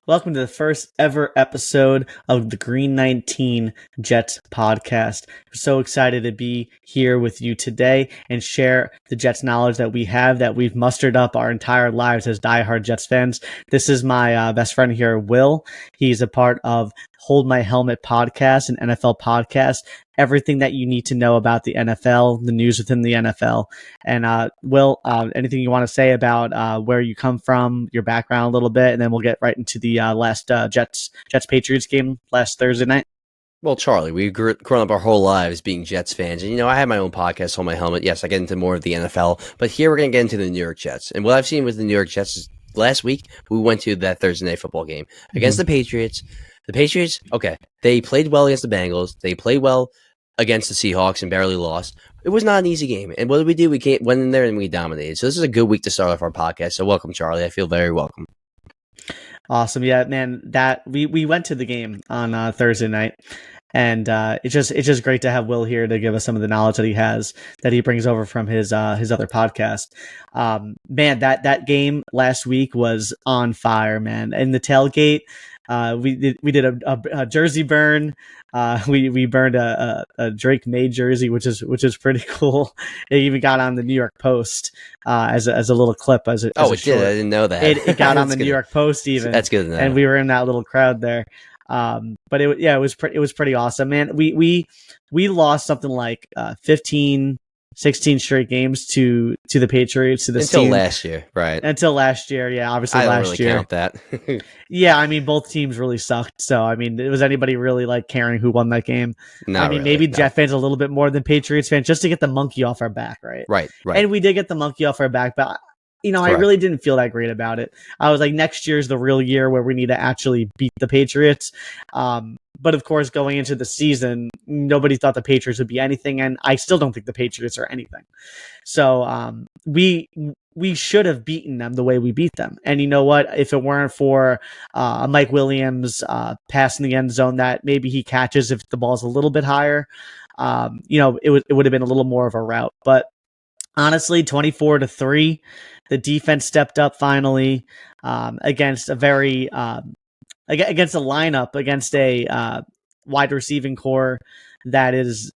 Welcome to the first ever episode of the Green 19 Jets podcast. We're so excited to be here with you today and share the Jets knowledge that we've mustered up our entire lives as diehard Jets fans. This is my best friend here, Will. He's a part of Hold My Helmet podcast, an NFL podcast. Everything that you need to know about the NFL, the news within the NFL. And Will, anything you want to say about where you come from, your background a little bit, and then we'll get right into the last Jets Patriots game last Thursday night. Well, Charlie, we've grown up our whole lives being Jets fans. And, I have my own podcast, Hold My Helmet. Yes, I get into more of the NFL. But here we're going to get into the New York Jets. And what I've seen with the New York Jets is last week, we went to that Thursday night football game against the Patriots. The Patriots, okay, they played well against the Bengals. They played well against the Seahawks and barely lost. It was not an easy game. And what did we do? We went in there and we dominated. So this is a good week to start off our podcast. So welcome, Charlie. I feel very welcome. Awesome. Yeah, man, that we went to the game on Thursday night. And it's just great to have Will here to give us some of the knowledge that he brings over from his other podcast. Man, that game last week was on fire, man. In the tailgate, we did a jersey burn. We burned a Drake May jersey, which is pretty cool. It even got on the New York Post as a little clip. It did. I didn't know that. It got on the New York Post even. That's good to know. And we were in that little crowd there. But it was pretty awesome, man. We lost something like 15, 16 straight games to the Patriots, to the until team. Last year, right? Until last year, yeah. Obviously, I don't last really year. Count that. Yeah, I mean, both teams really sucked. So, I mean, was anybody really like caring who won that game? Not really, maybe no. Jet fans a little bit more than Patriots fans, just to get the monkey off our back, right? Right. And we did get the monkey off our back, but Correct. I really didn't feel that great about it. I was like, next year's the real year where we need to actually beat the Patriots. But of course, going into the season, nobody thought the Patriots would be anything, and I still don't think the Patriots are anything. So we should have beaten them the way we beat them. And you know what? If it weren't for a Mike Williams pass in the end zone that maybe he catches if the ball's a little bit higher, it would have been a little more of a rout. But honestly, 24-3, the defense stepped up finally against a very against a lineup, against a wide receiving core that is,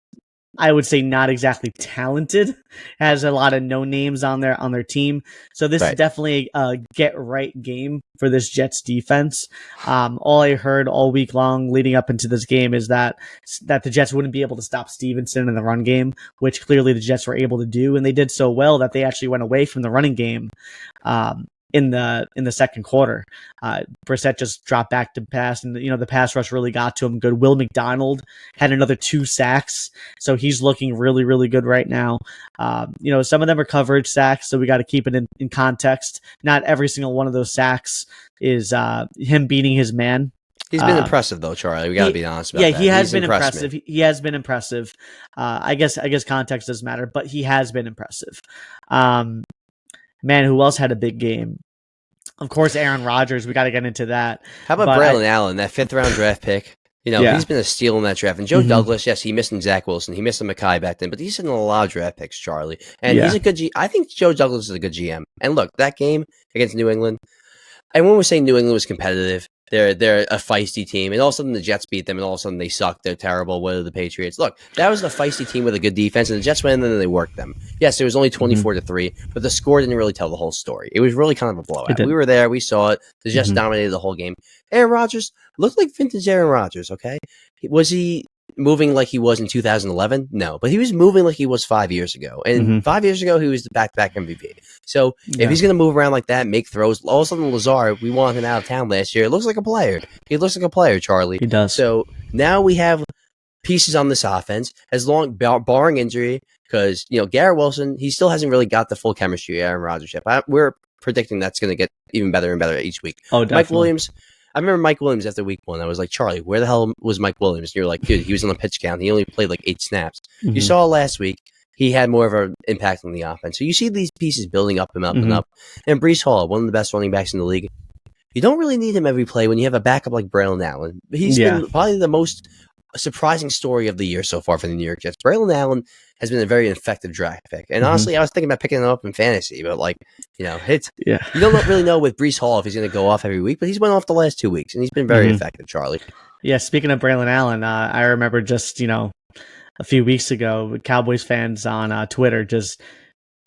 I would say, not exactly talented, has a lot of no names on their team. So this is definitely a get right game for this Jets defense. All I heard all week long leading up into this game is that the Jets wouldn't be able to stop Stevenson in the run game, which clearly the Jets were able to do, and they did so well that they actually went away from the running game in the second quarter. Brissett just dropped back to pass, and the pass rush really got to him good. Will McDonald had another 2 sacks, so he's looking really, really good right now. Some of them are coverage sacks, so we got to keep it in context. Not every single one of those sacks is him beating his man. He's been impressive, though, Charlie. We got to be honest about that. Yeah, he has been impressive. He has been impressive. I guess context doesn't matter, but he has been impressive. Man, who else had a big game? Of course, Aaron Rodgers. We got to get into that. How about Braylon Allen, that 5th-round draft pick? He's been a steal in that draft. And Joe Douglas, yes, he missed in Zach Wilson. He missed in Mekhi back then, but he's in a lot of draft picks, Charlie. And he's a good I think Joe Douglas is a good GM. And look, that game against New England, everyone was saying New England was competitive. They're a feisty team, and all of a sudden the Jets beat them, and all of a sudden they suck. They're terrible. What are the Patriots? Look, that was a feisty team with a good defense, and the Jets went in and they worked them. Yes, it was only 24-3, but the score didn't really tell the whole story. It was really kind of a blowout. We were there. We saw it. The Jets dominated the whole game. Aaron Rodgers looked like vintage Aaron Rodgers, okay? Was he moving like he was in 2011? No, but he was moving like he was 5 years ago. And 5 years ago, he was the back-to-back MVP. So if he's going to move around like that, make throws, all of a sudden Lazard, we wanted him out of town last year. It looks like a player. He looks like a player, Charlie. He does. So now we have pieces on this offense, barring injury, because Garrett Wilson, he still hasn't really got the full chemistry Aaron Rodgers yet. We're predicting that's going to get even better and better each week. Oh, definitely. Mike Williams. I remember Mike Williams after week 1. I was like, Charlie, where the hell was Mike Williams? And you're like, dude, he was on the pitch count. He only played like 8 snaps. You saw last week, he had more of an impact on the offense. So you see these pieces building up and up and up. And Breece Hall, one of the best running backs in the league. You don't really need him every play when you have a backup like Braylon Allen. He's been probably the most surprising story of the year so far for the New York Jets. Braylon Allen has been a very effective draft pick. And honestly, I was thinking about picking him up in fantasy, but you don't really know with Breece Hall if he's going to go off every week, but he's went off the last 2 weeks, and he's been very effective, Charlie. Yeah, speaking of Braylon Allen, I remember just, a few weeks ago, Cowboys fans on Twitter just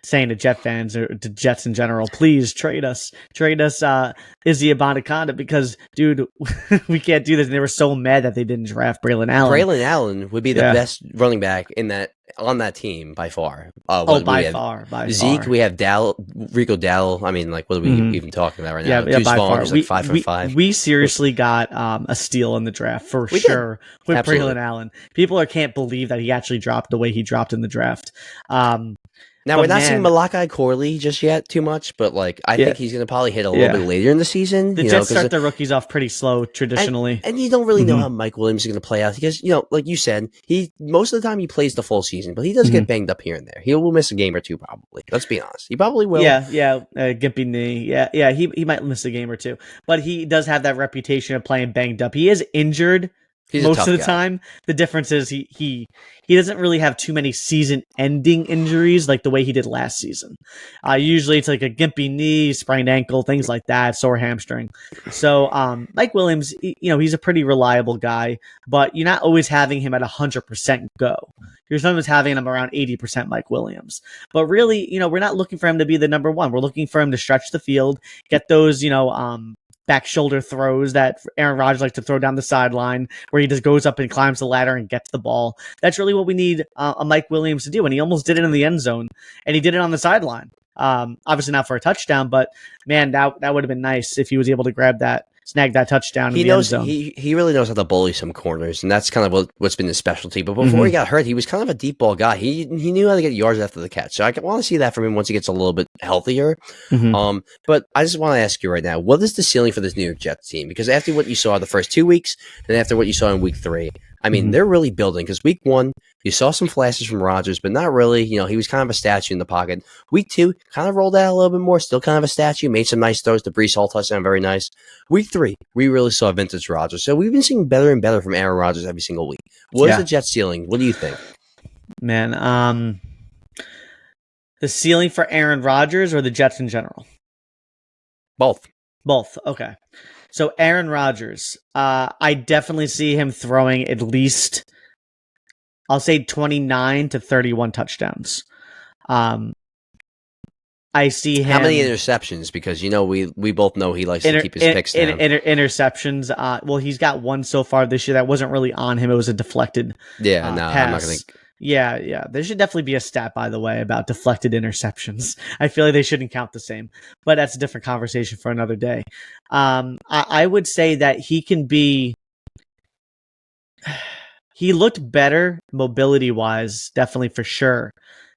saying to Jet fans or to Jets in general, please trade us Izzy Abanikanda because, dude, we can't do this. And they were so mad that they didn't draft Braylon Allen. Braylon Allen would be the best running back on that team by far. By far. Zeke, we have Rico Dowdle. I mean, what are we even talking about right now? Yeah, by far. Like 5 for 5. We seriously got a steal in the draft for sure with Braylon Allen. People can't believe that he actually dropped the way he dropped in the draft. Now, we're not seeing Malachi Corley just yet too much, but I think he's going to probably hit a little bit later in the season. The Jets start their rookies off pretty slow traditionally. And you don't really know how Mike Williams is going to play out because, like you said, most of the time he plays the full season, but he does get banged up here and there. He will miss a game or two probably. Let's be honest. He probably will. Gimpy knee. Yeah, he might miss a game or two. But he does have that reputation of playing banged up. He is injured. Most of the time. The difference is he doesn't really have too many season-ending injuries like the way he did last season. Usually it's like a gimpy knee, sprained ankle, things like that, sore hamstring. So Mike Williams, he's a pretty reliable guy, but you're not always having him at 100% go. You're sometimes having him around 80% Mike Williams. But really, we're not looking for him to be the number one. We're looking for him to stretch the field, get those, back shoulder throws that Aaron Rodgers likes to throw down the sideline where he just goes up and climbs the ladder and gets the ball. That's really what we need a Mike Williams to do. And he almost did it in the end zone and he did it on the sideline. Obviously not for a touchdown, but man, that would have been nice if he was able to snag that touchdown in the end zone. He really knows how to bully some corners, and that's kind of what's been his specialty. But before he got hurt, he was kind of a deep ball guy. He knew how to get yards after the catch. So I want to see that from him once he gets a little bit healthier. But I just want to ask you right now, what is the ceiling for this New York Jets team? Because after what you saw the first 2 weeks, and after what you saw in week 3, I mean, they're really building because week 1, you saw some flashes from Rodgers, but not really. He was kind of a statue in the pocket. Week 2, kind of rolled out a little bit more, still kind of a statue, made some nice throws. The Breece Hall touchdown, very nice. Week 3, we really saw vintage Rodgers. So we've been seeing better and better from Aaron Rodgers every single week. What is the Jets ceiling? What do you think? Man, the ceiling for Aaron Rodgers or the Jets in general? Both. Okay. So Aaron Rodgers, I definitely see him throwing at least, I'll say 29 to 31 touchdowns. I see him. How many interceptions? Because we both know he likes to keep his picks down. Interceptions. Well, he's got one so far this year that wasn't really on him. It was a deflected. Pass. I'm not going to. Yeah. There should definitely be a stat, by the way, about deflected interceptions. I feel like they shouldn't count the same, but that's a different conversation for another day. I would say that he can be. He looked better mobility-wise, definitely for sure,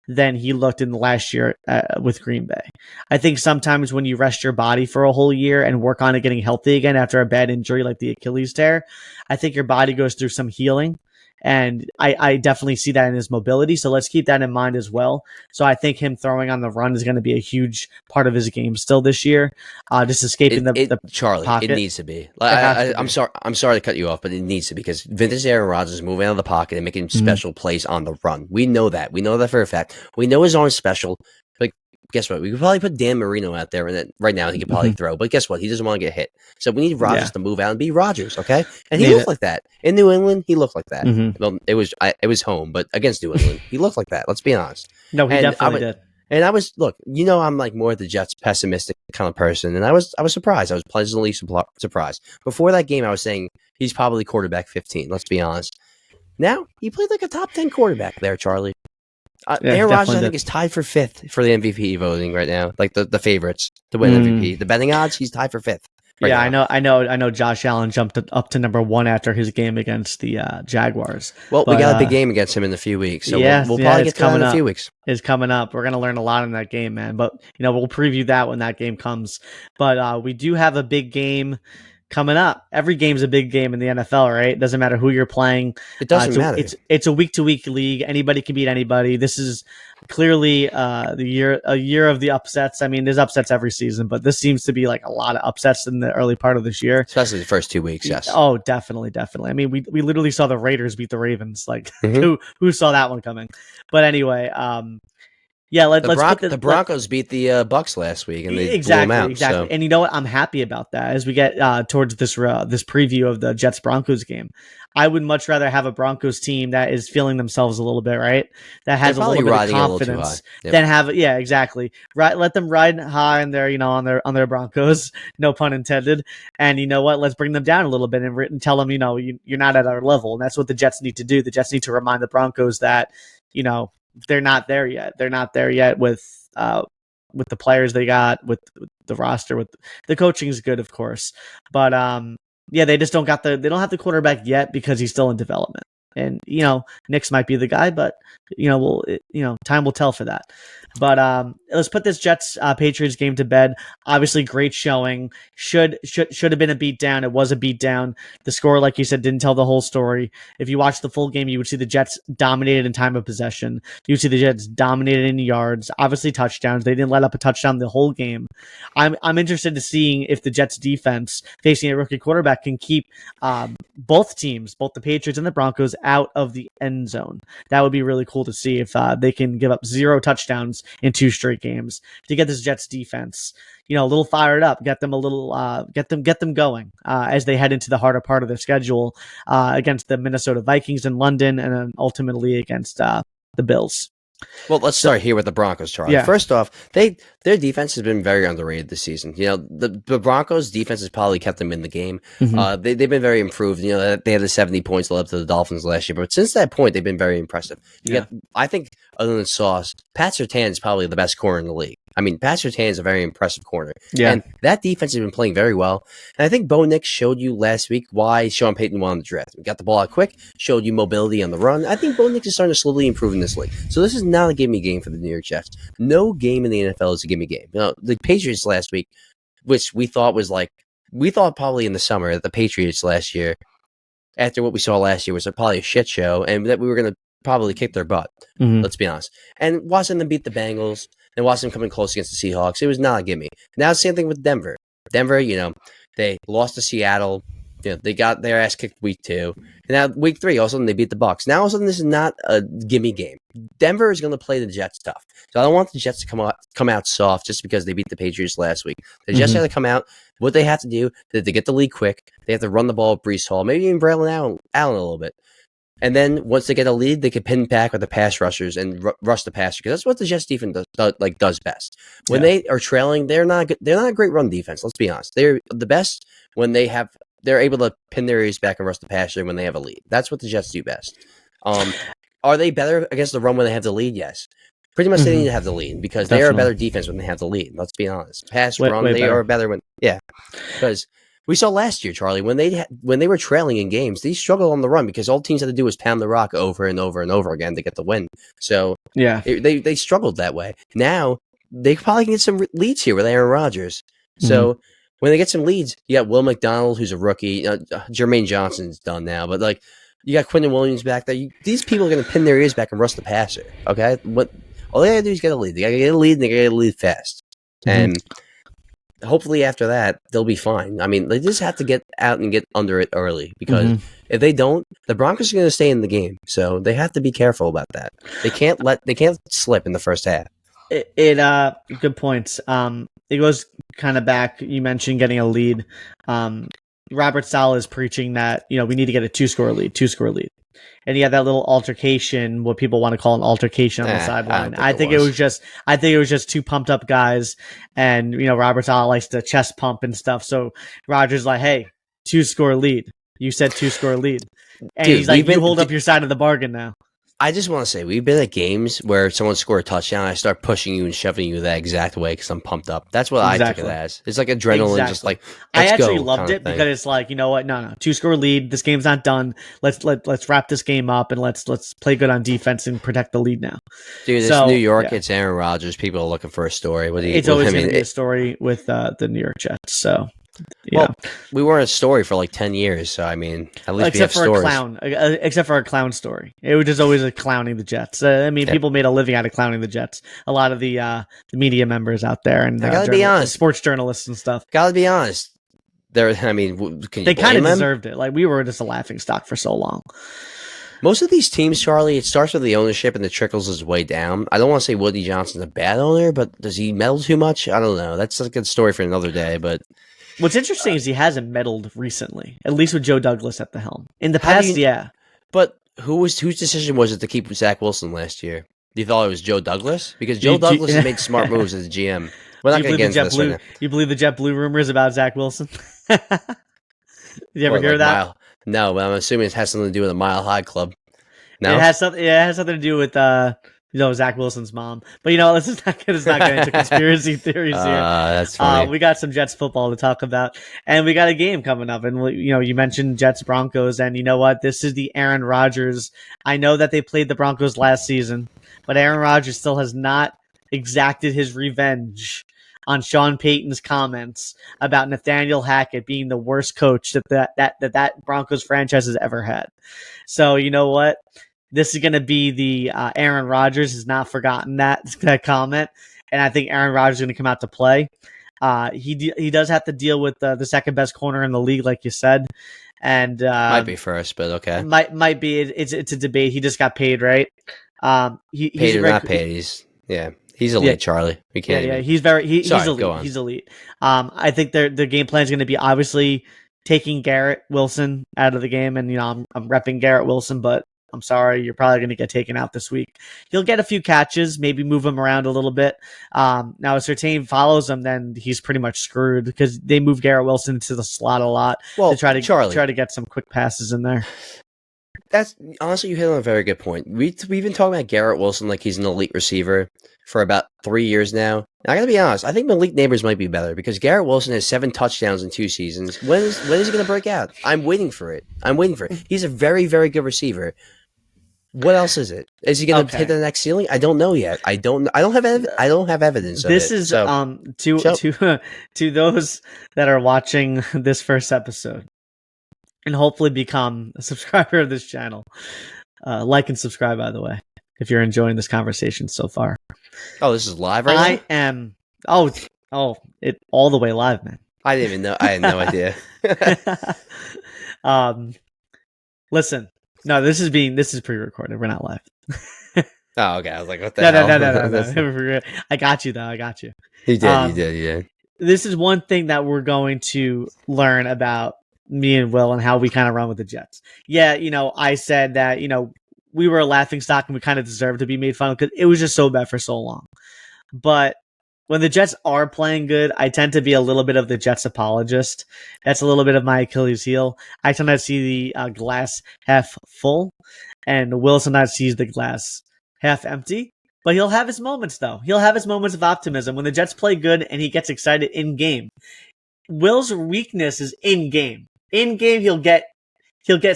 than he looked in the last year with Green Bay. I think sometimes when you rest your body for a whole year and work on it getting healthy again after a bad injury like the Achilles tear, I think your body goes through some healing. And I definitely see that in his mobility. So let's keep that in mind as well. So I think him throwing on the run is going to be a huge part of his game still this year. Just escaping the Charlie, pocket. It needs to be. I'm sorry to cut you off, but it needs to be because vintage Aaron Rodgers is moving out of the pocket and making special plays on the run. We know that. We know that for a fact. We know his arm's special. But guess what? We could probably put Dan Marino out there, and then right now he could probably throw. But guess what? He doesn't want to get hit. So we need Rodgers to move out and be Rodgers, okay? And he looked like that in New England. He looked like that. Well, it was home, but against New England, he looked like that. Let's be honest. No, he definitely did. And I was I'm like more the Jets pessimistic kind of person, and I was surprised. I was pleasantly surprised. Before that game, I was saying he's probably quarterback 15. Let's be honest. Now he played like a top 10 quarterback there, Charlie. Aaron Rodgers, I think, is tied for 5th for the MVP voting right now. Like the favorites to win MVP. The betting odds, he's tied for 5th. Now. I know. Josh Allen jumped up to number 1 after his game against the Jaguars. Well, we got a big game against him in a few weeks, so we'll probably get to that in a few weeks. It's coming up. We're gonna learn a lot in that game, man. But we'll preview that when that game comes. But we do have a big game coming up. Every game's a big game in the NFL, right? It doesn't matter who you're playing. It doesn't matter. It's a week-to-week league. Anybody can beat anybody. This is clearly a year of the upsets. I mean, there's upsets every season, but this seems to be like a lot of upsets in the early part of this year, especially the first 2 weeks. Yes. Oh, definitely. I mean, we literally saw the Raiders beat the Ravens. Like, who saw that one coming? But anyway, yeah, the Broncos beat the Bucks last week, and they blew them out. Exactly. So. And you know what? I'm happy about that. As we get towards this preview of the Jets Broncos game, I would much rather have a Broncos team that is feeling themselves a little bit, right? That has a little bit of confidence. Than have exactly. Right, let them ride high on their on their Broncos, no pun intended. And you know what? Let's bring them down a little bit and tell them you're not at our level, and that's what the Jets need to do. The Jets need to remind the Broncos that they're not there yet. They're not there yet with the players they got, with the roster, with the coaching is good, of course. But they just don't have the quarterback yet because he's still in development. And Nix might be the guy, but time will tell for that. But let's put this Jets Patriots game to bed. Obviously, great showing. Should have been a beatdown. It was a beatdown. The score, like you said, didn't tell the whole story. If you watched the full game, you would see the Jets dominated in time of possession. You would see the Jets dominated in yards. Obviously, touchdowns. They didn't let up a touchdown the whole game. I'm interested to seeing if the Jets defense facing a rookie quarterback can keep both teams, both the Patriots and the Broncos, out of the end zone. That would be really cool to see if they can give up 0 touchdowns in 2 straight games to get this Jets defense, a little fired up, get them a little, get them going as they head into the harder part of their schedule against the Minnesota Vikings in London, and then ultimately against the Bills. Well, let's start here with the Broncos, Charlie. Yeah. First off, their defense has been very underrated this season. The Broncos' defense has probably kept them in the game. Mm-hmm. They've been very improved. They had the 70 points led up to the Dolphins last year, but since that point, they've been very impressive. I think, other than Sauce, Pat Surtain is probably the best corner in the league. I mean, Pat Surtain is a very impressive corner. Yeah. And that defense has been playing very well. And I think Bo Nix showed you last week why Sean Payton won the draft. He got the ball out quick, showed you mobility on the run. I think Bo Nix is starting to slowly improve in this league. So this is not a gimme game for the New York Jets. No game in the NFL is a gimme game. The Patriots last week, which we thought probably in the summer that the Patriots last year, after what we saw last year, was probably a shit show, and that we were going to probably kick their butt. Mm-hmm. Let's be honest. And watching them beat the Bengals and watching them coming close against the Seahawks, it was not a gimme. Now, same thing with Denver. Denver, they lost to Seattle. They got their ass kicked week 2. And now week 3, all of a sudden they beat the Bucs. Now all of a sudden this is not a gimme game. Denver is going to play the Jets tough. So I don't want the Jets to come out soft just because they beat the Patriots last week. The Jets have to come out. What they have to do is to get the lead quick. They have to run the ball with Breece Hall, maybe even Braylon Allen a little bit. And then once they get a lead, they can pin back with the pass rushers and rush the passer, because that's what the Jets defense does best. When they are trailing, they're not a great run defense. Let's be honest. They're the best when they're able to pin their ears back and rush the passer when they have a lead. That's what the Jets do best. Are they better against the run when they have the lead? Yes. Pretty much they need to have the lead because they are a better defense when they have the lead. Let's be honest. Run, they are better when because we saw last year, Charlie, when they were trailing in games, they struggled on the run because all teams had to do was pound the rock over and over and over again to get the win. So they struggled that way. Now they probably can get some leads here with Aaron Rodgers. So when they get some leads, you got Will McDonald, who's a rookie. Jermaine Johnson's done now, but you got Quinton Williams back there. These people are going to pin their ears back and rush the passer. Okay, all they got to do is get a lead. They got to get a lead, and they got to get a lead fast. And hopefully after that, they'll be fine. I mean, they just have to get out and get under it early, because if they don't, the Broncos are going to stay in the game. So they have to be careful about that. They can't slip in the first half. Good points. It goes kind of back. You mentioned getting a lead. Robert Saleh is preaching that, we need to get a two-score lead. And he had that little altercation, what people want to call an altercation on the sideline. I think it was just two pumped up guys, and Robert Saleh likes to chest pump and stuff. So Rodgers like, hey, 2-score lead. You said 2-score lead, and he's like, you hold up your side of the bargain now. I just want to say, we've been at games where someone scored a touchdown, and I start pushing you and shoving you that exact way because I'm pumped up. That's what I took it as. It's like adrenaline, just like, I actually loved it because it's like, you know what? No, 2-score lead. This game's not done. Let's wrap this game up and let's play good on defense and protect the lead now. Dude, it's New York. It's Aaron Rodgers. People are looking for a story. It's always going to be a story with the New York Jets. So Well, we weren't a story for like 10 years, so I mean, at least we have stories. Except for a clown story. It was just always clowning the Jets. People made a living out of clowning the Jets. A lot of the media members out there and I gotta be honest, sports journalists and stuff. Gotta be honest. They kind of deserved it. Like, we were just a laughing stock for so long. Most of these teams, Charlie, it starts with the ownership and it trickles his way down. I don't want to say Woody Johnson's a bad owner, but does he meddle too much? I don't know. That's a good story for another day. But what's interesting is he hasn't meddled recently, at least with Joe Douglas at the helm. In the past, yeah. But whose decision was it to keep Zach Wilson last year? You thought it was Joe Douglas? Because Joe Douglas has made smart moves as a GM. We're not going to get into this right now. You believe the JetBlue rumors about Zach Wilson? Did you ever hear that? No, but I'm assuming it has something to do with a Mile High Club. No, it has something to do with Zach Wilson's mom. But let's not get into conspiracy theories here. That's funny. We got some Jets football to talk about, and we got a game coming up. And you mentioned Jets Broncos, and you know what? This is the Aaron Rodgers. I know that they played the Broncos last season, but Aaron Rodgers still has not exacted his revenge on Sean Payton's comments about Nathaniel Hackett being the worst coach that Broncos franchise has ever had. So you know what? This is going to be the Aaron Rodgers has not forgotten that comment, and I think Aaron Rodgers is going to come out to play. He does have to deal with the second best corner in the league, like you said, and might be first, but okay, might be. It's a debate. He just got paid, right? Paid or not paid? He's elite, Charlie. We can't. Yeah, he's elite. He's elite. I think the game plan is going to be obviously taking Garrett Wilson out of the game, and I'm repping Garrett Wilson, but I'm sorry, you're probably going to get taken out this week. He'll get a few catches, maybe move him around a little bit. Now, if Surtain follows him, then he's pretty much screwed because they move Garrett Wilson into the slot a lot to try to get some quick passes in there. That's honestly, you hit on a very good point. We've been talking about Garrett Wilson like he's an elite receiver for about 3 years now. I gotta be honest, I think Malik Neighbors might be better because Garrett Wilson has 7 touchdowns in 2 seasons. When is he gonna break out? I'm waiting for it. He's a very, very good receiver. What else is it? Is he gonna hit the next ceiling? I don't know yet. I don't have evidence of this it. This is to those that are watching this first episode and hopefully become a subscriber of this channel. Like and subscribe, by the way, if you're enjoying this conversation so far. Oh, this is live right now? I am. Oh, it all the way live, man. I didn't even know. I had no idea. Listen. No, this is pre-recorded. We're not live. Oh, okay. I was like, what the hell? No. I got you, though. I got you. You did. This is one thing that we're going to learn about me and Will and how we kind of run with the Jets. Yeah, I said that, we were a laughing stock and we kind of deserved to be made fun of because it was just so bad for so long. But when the Jets are playing good, I tend to be a little bit of the Jets apologist. That's a little bit of my Achilles heel. I sometimes see the glass half full, and Will sometimes sees the glass half empty. But he'll have his moments, though. He'll have his moments of optimism when the Jets play good and he gets excited in game. Will's weakness is in game. In game, he'll get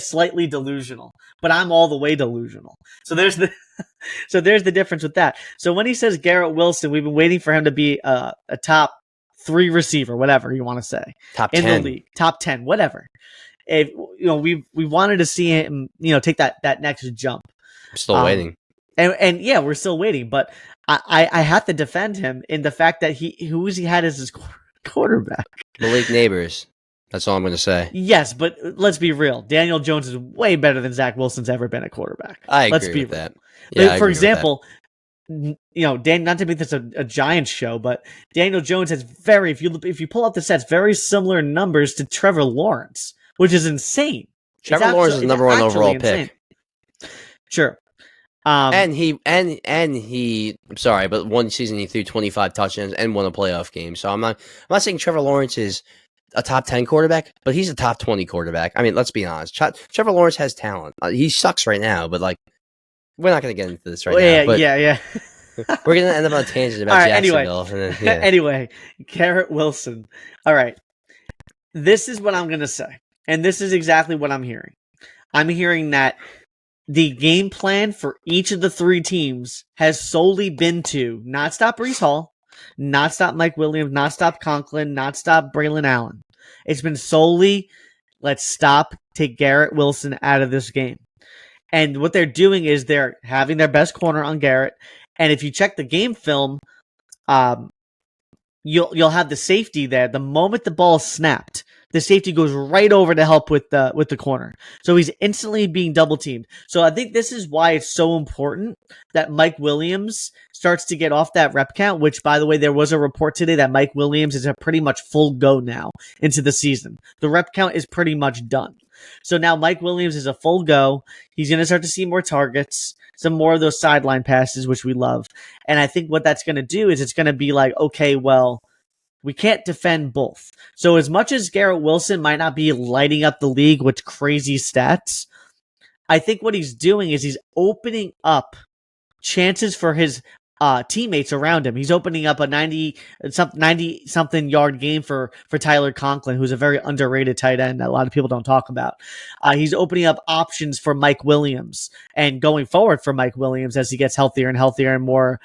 slightly delusional, but I'm all the way delusional. So there's the difference with that. So when he says Garrett Wilson, we've been waiting for him to be a top 3 receiver, whatever you want to say, top in 10. the league, top 10, whatever. If, we wanted to see him, take that next jump. I'm still waiting. And yeah, we're still waiting, but I have to defend him in the fact that who he had as his quarterback. Malik Neighbors. That's all I'm going to say. Yes, but let's be real. Daniel Jones is way better than Zach Wilson's ever been a quarterback. I agree with that. Yeah, for example, not to make this a Giants show, but Daniel Jones has if you pull up the stats, very similar numbers to Trevor Lawrence, which is insane. Trevor Lawrence is the number 1 overall pick. Sure. And he I'm sorry, but one season he threw 25 touchdowns and won a playoff game. So I'm not saying Trevor Lawrence is a top 10 quarterback, but he's a top 20 quarterback. I mean, let's be honest. Trevor Lawrence has talent. He sucks right now, but we're not going to get into this right now. Yeah. We're going to end up on a tangent about Jacksonville. Anyway, Garrett Wilson. All right. This is what I'm going to say. And this is exactly what I'm hearing. I'm hearing that the game plan for each of the 3 teams has solely been to not stop Breece Hall, not stop Mike Williams, not stop Conklin, not stop Braylon Allen. It's been solely, let's stop, take Garrett Wilson out of this game. And what they're doing is they're having their best corner on Garrett. And if you check the game film, you'll have the safety there. The moment the ball is snapped, the safety goes right over to help with the corner. So he's instantly being double teamed. So I think this is why it's so important that Mike Williams starts to get off that rep count, which, by the way, there was a report today that Mike Williams is a pretty much full go now into the season. The rep count is pretty much done. So now Mike Williams is a full go. He's going to start to see more targets, some more of those sideline passes, which we love. And I think what that's going to do is it's going to be like, okay, well, we can't defend both. So as much as Garrett Wilson might not be lighting up the league with crazy stats, I think what he's doing is he's opening up chances for his teammates around him. He's opening up a 90-something yard game for Tyler Conklin, who's a very underrated tight end that a lot of people don't talk about. He's opening up options for Mike Williams and going forward for Mike Williams as he gets healthier and healthier and more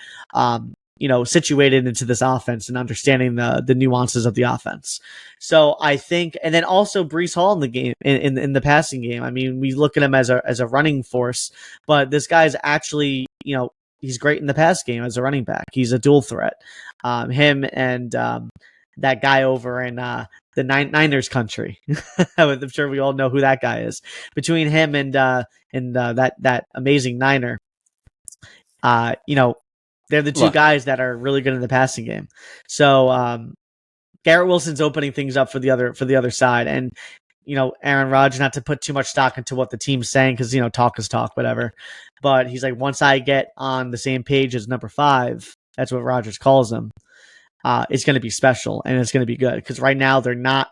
situated into this offense and understanding the nuances of the offense. So I think, and then also Breece Hall in the game, in the passing game. I mean, we look at him as a running force, but this guy's actually, he's great in the pass game as a running back. He's a dual threat. Him and that guy over in the Niners country. I'm sure we all know who that guy is. Between him and that amazing Niner, they're the two guys that are really good in the passing game. So Garrett Wilson's opening things up for the other side. And, Aaron Rodgers, not to put too much stock into what the team's saying because, talk is talk, whatever. But he's like, once I get on the same page as number 5, that's what Rodgers calls him, it's going to be special and it's going to be good. Because right now they're not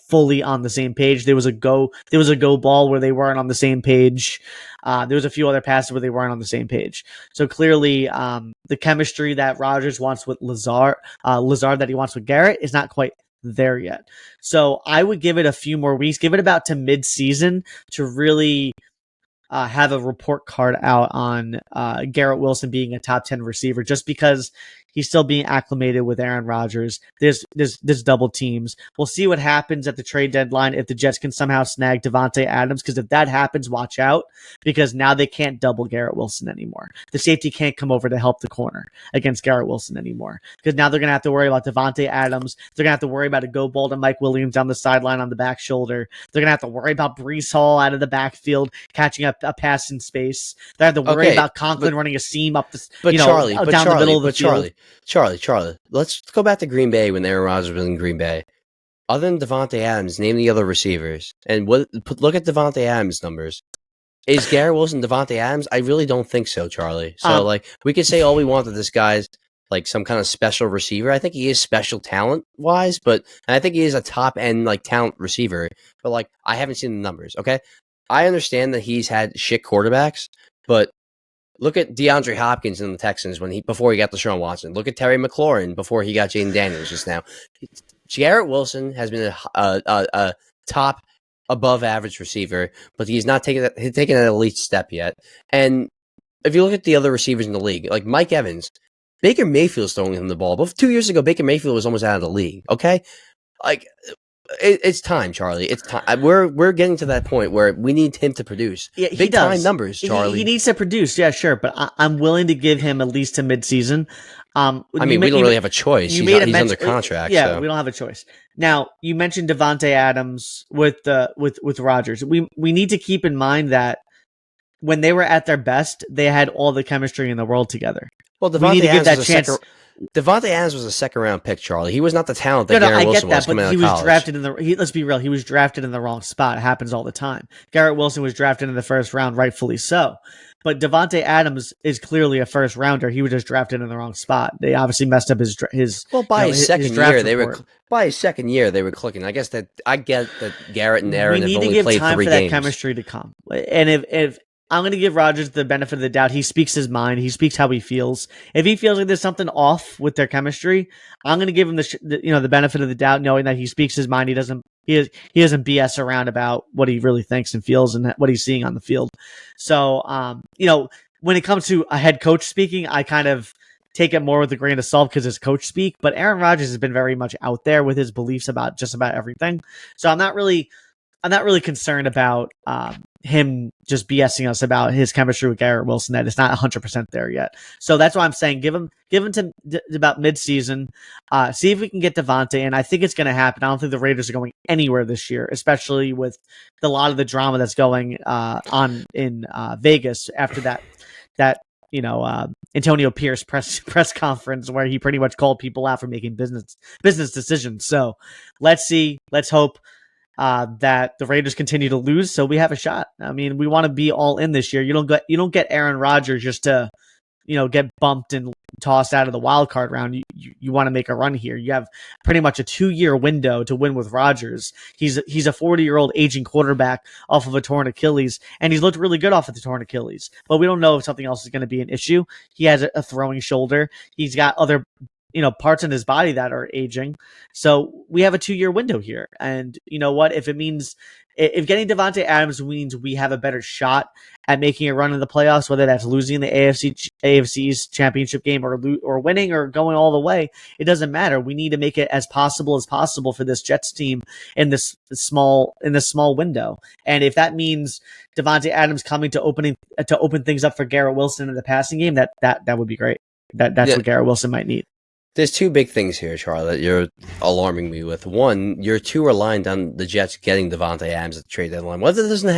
fully on the same page. There was a go ball where they weren't on the same page. There was a few other passes where they weren't on the same page. So clearly, the chemistry that Rodgers wants with Lazard that he wants with Garrett is not quite there yet. So I would give it a few more weeks, give it about to mid-season to really have a report card out on Garrett Wilson being a top 10 receiver, just because he's still being acclimated with Aaron Rodgers. There's double teams. We'll see what happens at the trade deadline if the Jets can somehow snag Davante Adams, because if that happens, watch out, because now they can't double Garrett Wilson anymore. The safety can't come over to help the corner against Garrett Wilson anymore, because now they're going to have to worry about Davante Adams. They're going to have to worry about a go ball to Mike Williams on the sideline on the back shoulder. They're going to have to worry about Breece Hall out of the backfield catching up a pass in space. They have to worry about Conklin running a seam up the down the middle of the field. Charlie, let's go back to Green Bay when Aaron Rodgers was in Green Bay. Other than Davante Adams, name the other receivers. And look at Davante Adams' numbers. Is Garrett Wilson Davante Adams? I really don't think so, Charlie. So, we could say all we want that this guy's like some kind of special receiver. I think he is special talent-wise, and I think he is a top-end talent receiver. But, I haven't seen the numbers, okay? I understand that he's had shit quarterbacks, but look at DeAndre Hopkins in the Texans before he got Deshaun Watson. Look at Terry McLaurin before he got Jaden Daniels just now. Garrett Wilson has been a top above average receiver, but he's not taken an elite step yet. And if you look at the other receivers in the league, like Mike Evans, Baker Mayfield's throwing him the ball. But 2 years ago, Baker Mayfield was almost out of the league. Okay, it's time, Charlie. It's time. We're getting to that point where we need him to produce big time numbers, Charlie. He needs to produce, yeah, sure. But I'm willing to give him at least to mid-season. We don't really have a choice. He's under contract. Yeah, so. We don't have a choice. Now, you mentioned Davante Adams with Rodgers. We need to keep in mind that when they were at their best, they had all the chemistry in the world together. Well, we need to give that chance. Davante Adams was a second-round pick, Charlie. He was not the talent that Garrett Wilson was coming out of college. He was drafted let's be real. He was drafted in the wrong spot. It happens all the time. Garrett Wilson was drafted in the first round, rightfully so. But Davante Adams is clearly a first-rounder. He was just drafted in the wrong spot. They obviously messed up his by his second year, they were clicking. I get that Garrett and Aaron have only played 3 games. We need to give time for that chemistry to come. And if I'm going to give Rodgers the benefit of the doubt. He speaks his mind. He speaks how he feels. If he feels like there's something off with their chemistry, I'm going to give him the benefit of the doubt, knowing that he speaks his mind. He doesn't BS around about what he really thinks and feels and what he's seeing on the field. So, when it comes to a head coach speaking, I kind of take it more with a grain of salt because it's coach speak. But Aaron Rodgers has been very much out there with his beliefs about just about everything. So I'm not really concerned about him just BSing us about his chemistry with Garrett Wilson, that it's not 100% there yet. So that's why I'm saying give him to about midseason. See if we can get Devontae, and I think it's going to happen. I don't think the Raiders are going anywhere this year, especially with a lot of the drama that's going on in Vegas after that Antonio Pierce press conference where he pretty much called people out for making business decisions. So let's see. Let's hope that the Raiders continue to lose, so we have a shot. I mean, we want to be all in this year. You don't get Aaron Rodgers just to, get bumped and tossed out of the wild card round. You want to make a run here. You have pretty much a 2-year window to win with Rodgers. He's a 40-year-old aging quarterback off of a torn Achilles, and he's looked really good off of the torn Achilles. But we don't know if something else is going to be an issue. He has a throwing shoulder. He's got other parts in his body that are aging. So we have a 2-year window here. And you know what? If getting Devontae Adams means we have a better shot at making a run in the playoffs, whether that's losing the AFC's championship game or winning or going all the way, it doesn't matter. We need to make it as possible for this Jets team in this small window. And if that means Devontae Adams coming to open things up for Garrett Wilson in the passing game, that would be great. That's what Garrett Wilson might need. There's two big things here, Charlie, that you're alarming me with. One, you're too reliant on the Jets getting Devontae Adams at the trade deadline. What if that doesn't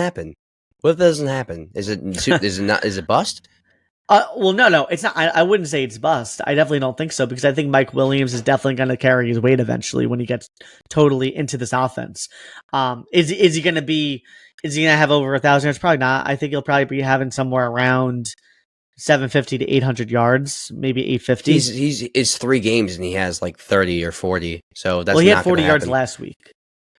happen? Is it bust? Well, no, it's not. I wouldn't say it's bust. I definitely don't think so, because I think Mike Williams is definitely going to carry his weight eventually when he gets totally into this offense. Is he going to have over 1,000 yards? Probably not. I think he'll probably be having somewhere around 750 to 800 yards, maybe 850. It's 3 games and he has like 30 or 40. So that's he had 40 yards last week.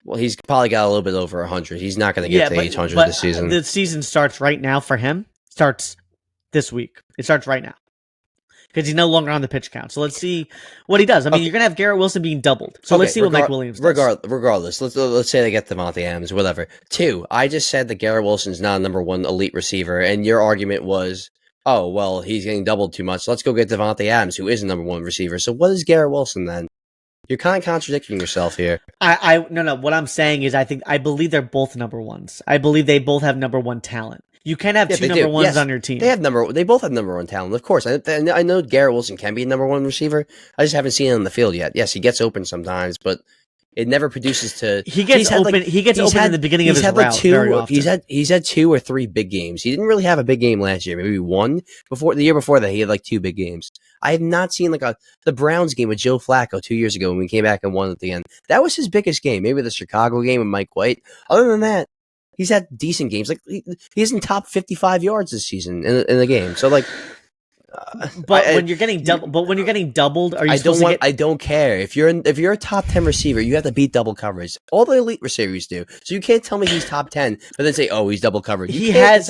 Well, he's probably got a little bit over 100. He's not going to get to 800 this season. The season starts right now for him. Starts this week. It starts right now because he's no longer on the pitch count. So let's see what he does. I mean, you're going to have Garrett Wilson being doubled. So let's see what Mike Williams does. Regardless, let's say they get Devontae Adams, whatever. 2, I just said that Garrett Wilson's not a number 1 elite receiver, and your argument was, oh, well, he's getting doubled too much. Let's go get Devontae Adams, who is a number 1 receiver. So what is Garrett Wilson then? You're kind of contradicting yourself here. No. What I'm saying is I believe they're both number 1s. I believe they both have number 1 talent. You can't have 2 number 1s on your team. They both have number 1 talent, of course. I know Garrett Wilson can be a number 1 receiver. I just haven't seen it on the field yet. Yes, he gets open sometimes, but it never produces to. He gets open in the beginning of his route very often. He's had 2 or 3 big games. He didn't really have a big game last year. Maybe 1 before. The year before that, he had like 2 big games. I have not seen the Browns game with Joe Flacco 2 years ago when we came back and won at the end. That was his biggest game. Maybe the Chicago game with Mike White. Other than that, he's had decent games. Like he's in top 55 yards this season in the game. So like. When you're getting doubled, are you I don't care if you're a top 10 receiver, you have to beat double coverage. All the elite receivers do. So you can't tell me he's top 10, but then say, oh, he's double covered. He has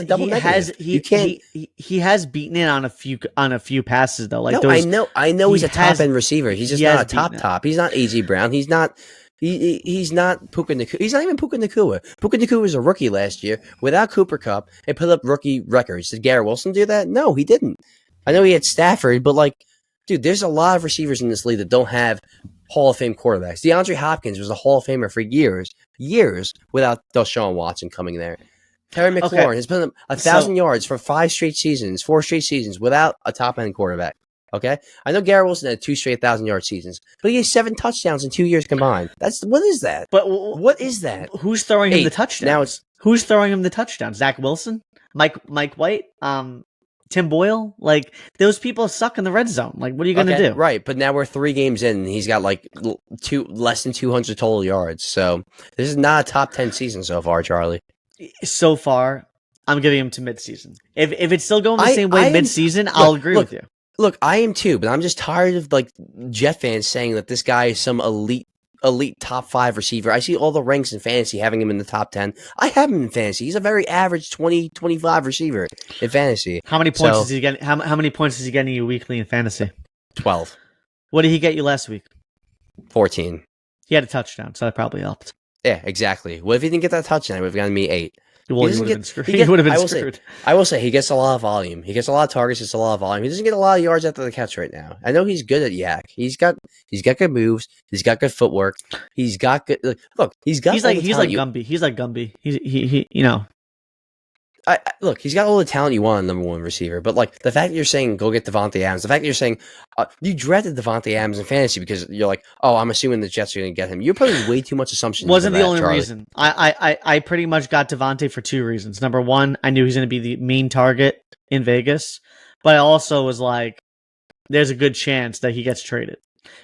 beaten it on a few passes though. Like I know he's a top end receiver. He's just not a top. He's not AJ Brown. He's not. He's not Puka Nacua. He's not even Puka Nacua. Puka Nacua was a rookie last year without Cooper Kupp and put up rookie records. Did Garrett Wilson do that? No, he didn't. I know he had Stafford, but dude, there's a lot of receivers in this league that don't have Hall of Fame quarterbacks. DeAndre Hopkins was a Hall of Famer for years without Deshaun Watson coming there. Terry McLaurin has put up 1,000 yards for 4 straight seasons without a top-end quarterback. Okay? I know Garrett Wilson had 2 straight 1,000-yard seasons, but he has 7 touchdowns in 2 years combined. What is that? But what is that? Who's throwing him the touchdowns? Who's throwing him the touchdowns? Zach Wilson? Mike White? Tim Boyle, those people suck in the red zone. What are you going to do? Right, but now we're 3 games in, and he's got less than 200 total yards. So this is not a top 10 season so far, Charlie. So far, I'm giving him to midseason. If it's still going the same way midseason, I'll agree with you. Look, I am too, but I'm just tired of Jet fans saying that this guy is some elite top 5 receiver. I see all the ranks in fantasy having him in the top 10. I have him in fantasy. He's a very average 20-25 receiver in fantasy. How many points is he getting? How many points is he getting you weekly in fantasy? 12. What did he get you last week? 14. He had a touchdown, so that probably helped. Yeah, exactly. What if he didn't get that touchdown? It would have gotten me 8. Well, he would have been screwed. He would have been screwed. I will say he gets a lot of volume. He gets a lot of targets. Gets a lot of volume. He doesn't get a lot of yards after the catch right now. I know he's good at yak. He's got good moves. He's got good footwork. He's got good. Look, he's got. He's like Gumby. He's like Gumby. He you know. Look, he's got all the talent you want in number one receiver, but like the fact that you're saying go get Devontae Adams, the fact that you're saying you drafted Devontae Adams in fantasy because you're like, oh, I'm assuming the Jets are going to get him. You're putting way too much assumption. Wasn't the only Charlie. reason. I pretty much got Devontae for two reasons. Number one, I knew he's going to be the main target in Vegas, but I also was like, there's a good chance that he gets traded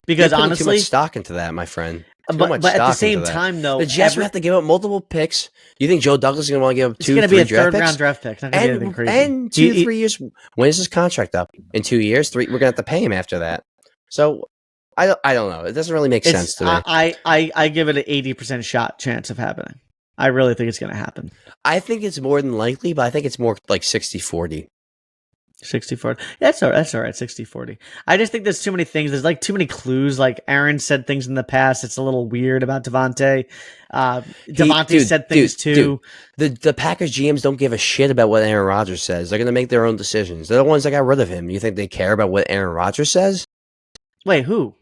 because honestly, too much stock into that, my friend. But at the same time, though, the Jets would have to give up multiple picks. You think Joe Douglas is going to want to give up 2-3 draft picks? It's going to be a third-round draft pick. It's not going to be anything crazy. And 2-3 years. When is his contract up? In 2 years? 3? We're going to have to pay him after that. So I don't know. It doesn't really make sense to me. I give it an 80% chance of happening. I really think it's going to happen. I think it's more than likely, but I think it's more like 60-40. 60-40. That's all right. 60-40. I just think there's too many things. There's like too many clues. Like Aaron said things in the past. It's a little weird about Devontae. Devontae said things too. The Packers GMs don't give a shit about what Aaron Rodgers says. They're going to make their own decisions. They're the ones that got rid of him. You think they care about what Aaron Rodgers says? Wait, who?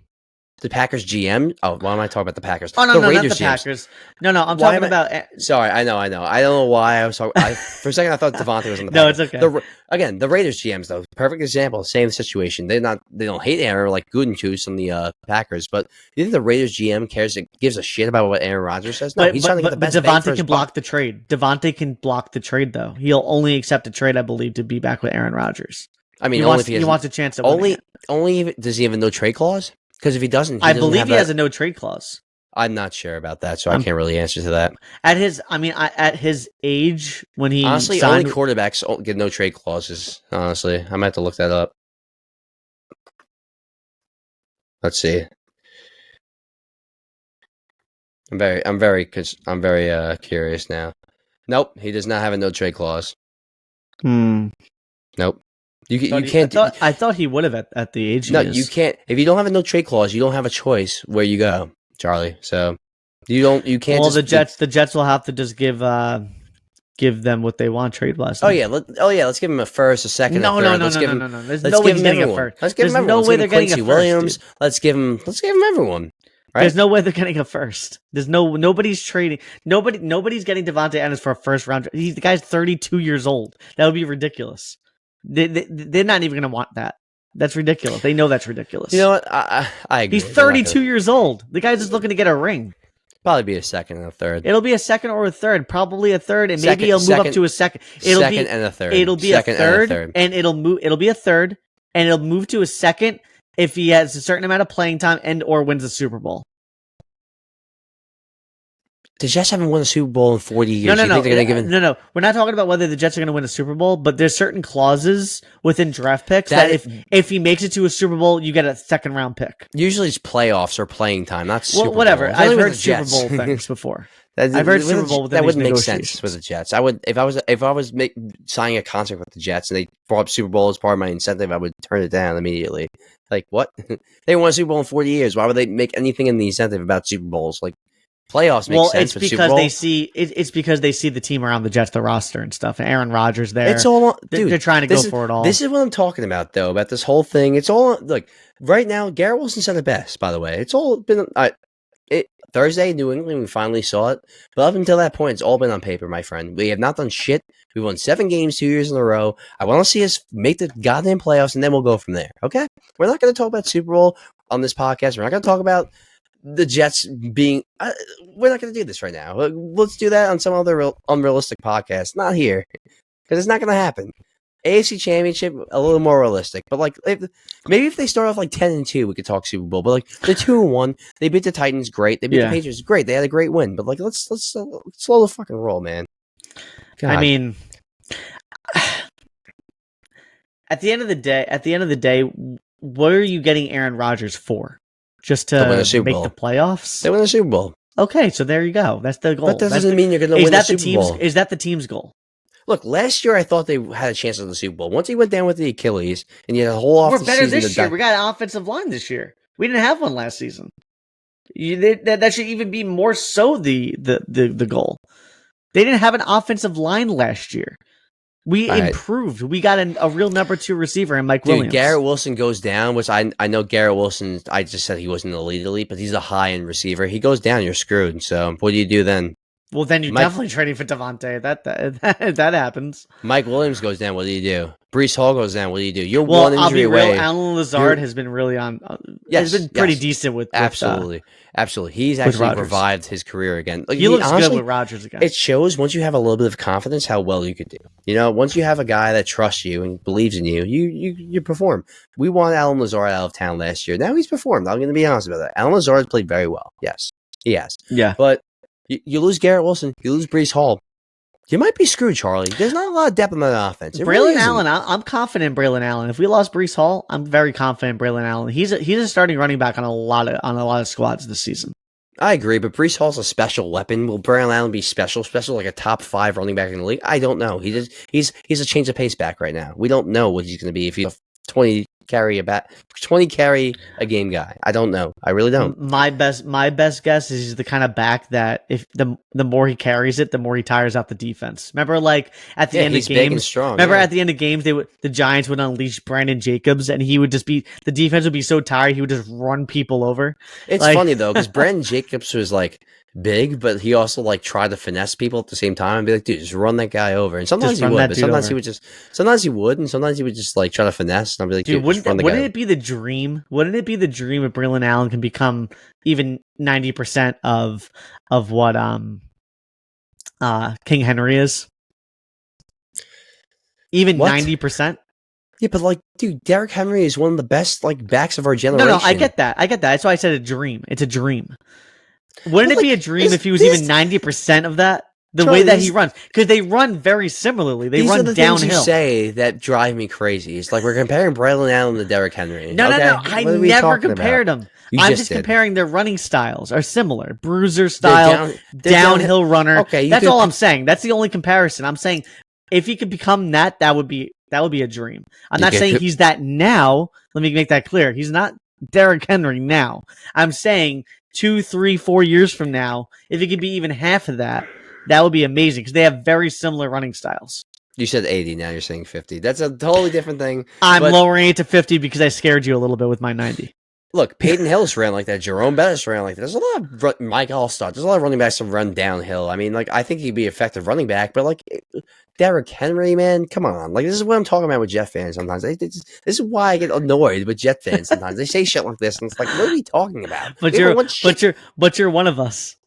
The Packers GM? Oh, why am I talking about the Packers? Oh, no, not the Packers. No, I'm talking about... Sorry, I know. I don't know why I was talking... For a second, I thought Devontae was on the Packers. No, it's okay. Again, the Raiders GMs, though. Perfect example. Same situation. They don't hate Aaron like Gutekunst on the Packers, but you think the Raiders GM gives a shit about what Aaron Rodgers says? No, he's trying to get the best bang for his buck. Block the trade. Devontae can block the trade, though. He'll only accept a trade, I believe, to be back with Aaron Rodgers. I mean, he wants a chance at winning it. Only does he have a no trade clause? Because if he doesn't, I believe he has a no trade clause. I'm not sure about that, so I can't really answer to that. At his age, when he honestly only quarterbacks get no trade clauses. Honestly, I might have to look that up. Let's see. I'm very curious now. Nope, he does not have a no trade clause. Nope. You can't. I thought he would have at the age. No, you can't. If you don't have a no trade clause, you don't have a choice where you go, Charlie. So you can't. Well, the Jets will have to just give them what they want trade wise. Oh yeah, let's give him a first, a second, a third. No. There's no way he's getting a first. Let's give him everyone. No way they're getting a first. Williams. Let's give him everyone. Right? There's no way they're getting a first. Nobody's trading. Nobody's getting Devontae Adams for a first round. The guy's 32 years old. That would be ridiculous. They're not even going to want that. That's ridiculous. They know that's ridiculous. You know what? I agree. He's 32 years old. The guy's just looking to get a ring. Probably be a second and a third. It'll be a second or a third. Probably a third, and maybe he'll move up to a second. Second and a third. It'll be a third, and it'll move. It'll be a third, and it'll move to a second if he has a certain amount of playing time and or wins the Super Bowl. The Jets haven't won a Super Bowl in 40 years. No. We're not talking about whether the Jets are going to win a Super Bowl, but there's certain clauses within draft picks that if he makes it to a Super Bowl, you get a second round pick. Usually it's playoffs or playing time, not Super Bowl. Whatever. I've heard Super Bowl things before. I've heard Super Bowl that wouldn't make sense with the Jets. I would if I was signing a contract with the Jets and they brought up Super Bowl as part of my incentive, I would turn it down immediately. Like what? They won a Super Bowl in 40 years. Why would they make anything in the incentive about Super Bowls? Like playoffs make sense. It's because it's because they see the team around the Jets, the roster and stuff. Aaron Rodgers there. It's all dude. They're trying to go for it all. This is what I'm talking about, though. About this whole thing. It's all like right now. Garrett Wilson said it best. By the way, it's all been Thursday, New England. We finally saw it, but up until that point, it's all been on paper, my friend. We have not done shit. We won 7 games 2 years in a row. I want to see us make the goddamn playoffs, and then we'll go from there. Okay? We're not going to talk about Super Bowl on this podcast. We're not going to talk about the Jets being we're not going to do this right now. Let's do that on some other unrealistic podcast. Not here, because it's not going to happen. AFC Championship, a little more realistic. But like, maybe if they start off like 10-2, we could talk Super Bowl. But like the 2-1, they beat the Titans, great. They beat the Patriots, great. They had a great win. But like, let's slow the fucking roll, man. God. I mean, at the end of the day, what are you getting Aaron Rodgers for? Just to make the playoffs? They win the Super Bowl. Okay, so there you go. That's the goal. But that doesn't mean you're going to win the Super Bowl. Is that the team's goal? Look, last year I thought they had a chance at the Super Bowl. Once he went down with the Achilles, and you had a whole offseason. We're better this year. We got an offensive line this year. We didn't have one last season. That should even be more so the goal. They didn't have an offensive line last year. We improved. We got a real number 2 receiver in Mike Williams. Garrett Wilson goes down, which I know Garrett Wilson, I just said he wasn't elite, but he's a high-end receiver. He goes down, you're screwed. So what do you do then? Well, then you're definitely trading for Devontae. That happens. Mike Williams goes down. What do you do? Breece Hall goes down. What do you do? You're one injury away. Allen Lazard has been really on. Has been pretty decent with absolutely. He's actually revived his career again. Like, he looks honestly good with Rodgers again. It shows once you have a little bit of confidence how well you could do. Once you have a guy that trusts you and believes in you, you perform. We won Allen Lazard out of town last year. Now he's performed. I'm going to be honest about that. Allen Lazard has played very well. Yes, he has. Yeah, but you lose Garrett Wilson, you lose Breece Hall. You might be screwed, Charlie. There's not a lot of depth in that offense. Braylon Allen, I'm confident in Braylon Allen. If we lost Breece Hall, I'm very confident in Braylon Allen. He's a starting running back on a lot of squads this season. I agree, but Breece Hall's a special weapon. Will Braylon Allen be special like a top 5 running back in the league? I don't know. He's a change of pace back right now. We don't know what he's going to be if he's a 20 carry a game guy. I don't know. I really don't. My best guess is he's the kind of back that if the more he carries it, the more he tires out the defense. Remember, like at the end of games, big and strong. At the end of games, the Giants would unleash Brandon Jacobs, and he would just the defense would be so tired he would just run people over. It's funny though because Brandon Jacobs was like big, but he also like tried to finesse people at the same time and be like, dude, just run that guy over. And sometimes he would, but sometimes he would, and sometimes he would just like try to finesse. And I'd be like, dude, wouldn't it be the dream? Wouldn't it be the dream if Braylon Allen can become even 90% of what King Henry is? Even 90%? Yeah, but like, dude, Derrick Henry is one of the best like backs of our generation. No, I get that. That's why I said a dream. It's a dream. Wouldn't it be a dream if he was even 90% of that? The way that he runs, because they run very similarly. They run downhill. Things you say that drive me crazy. It's like we're comparing Braylon Allen to Derrick Henry. No. I never compared them. I'm just comparing their running styles are similar. Bruiser style, downhill runner. Okay, that's all I'm saying. That's the only comparison. I'm saying if he could become that would be a dream. I'm not saying he's that now. Let me make that clear. He's not Derrick Henry now. I'm saying 2, 3, 4 years from now, if he could be even half of that, that would be amazing because they have very similar running styles. You said 80, now you're saying 50. That's a totally different thing. I'm lowering it to 50 because I scared you a little bit with my 90. Look, Payton Hillis ran like that. Jerome Bettis ran like that. There's a lot of Mike Allstott. There's a lot of running backs that run downhill. I mean, like, I think he'd be an effective running back, but like Derrick Henry, man, come on. Like, this is what I'm talking about with Jet fans sometimes. This is why I get annoyed with Jet fans sometimes. They say shit like this, and it's like, what are we talking about? But you're one of us.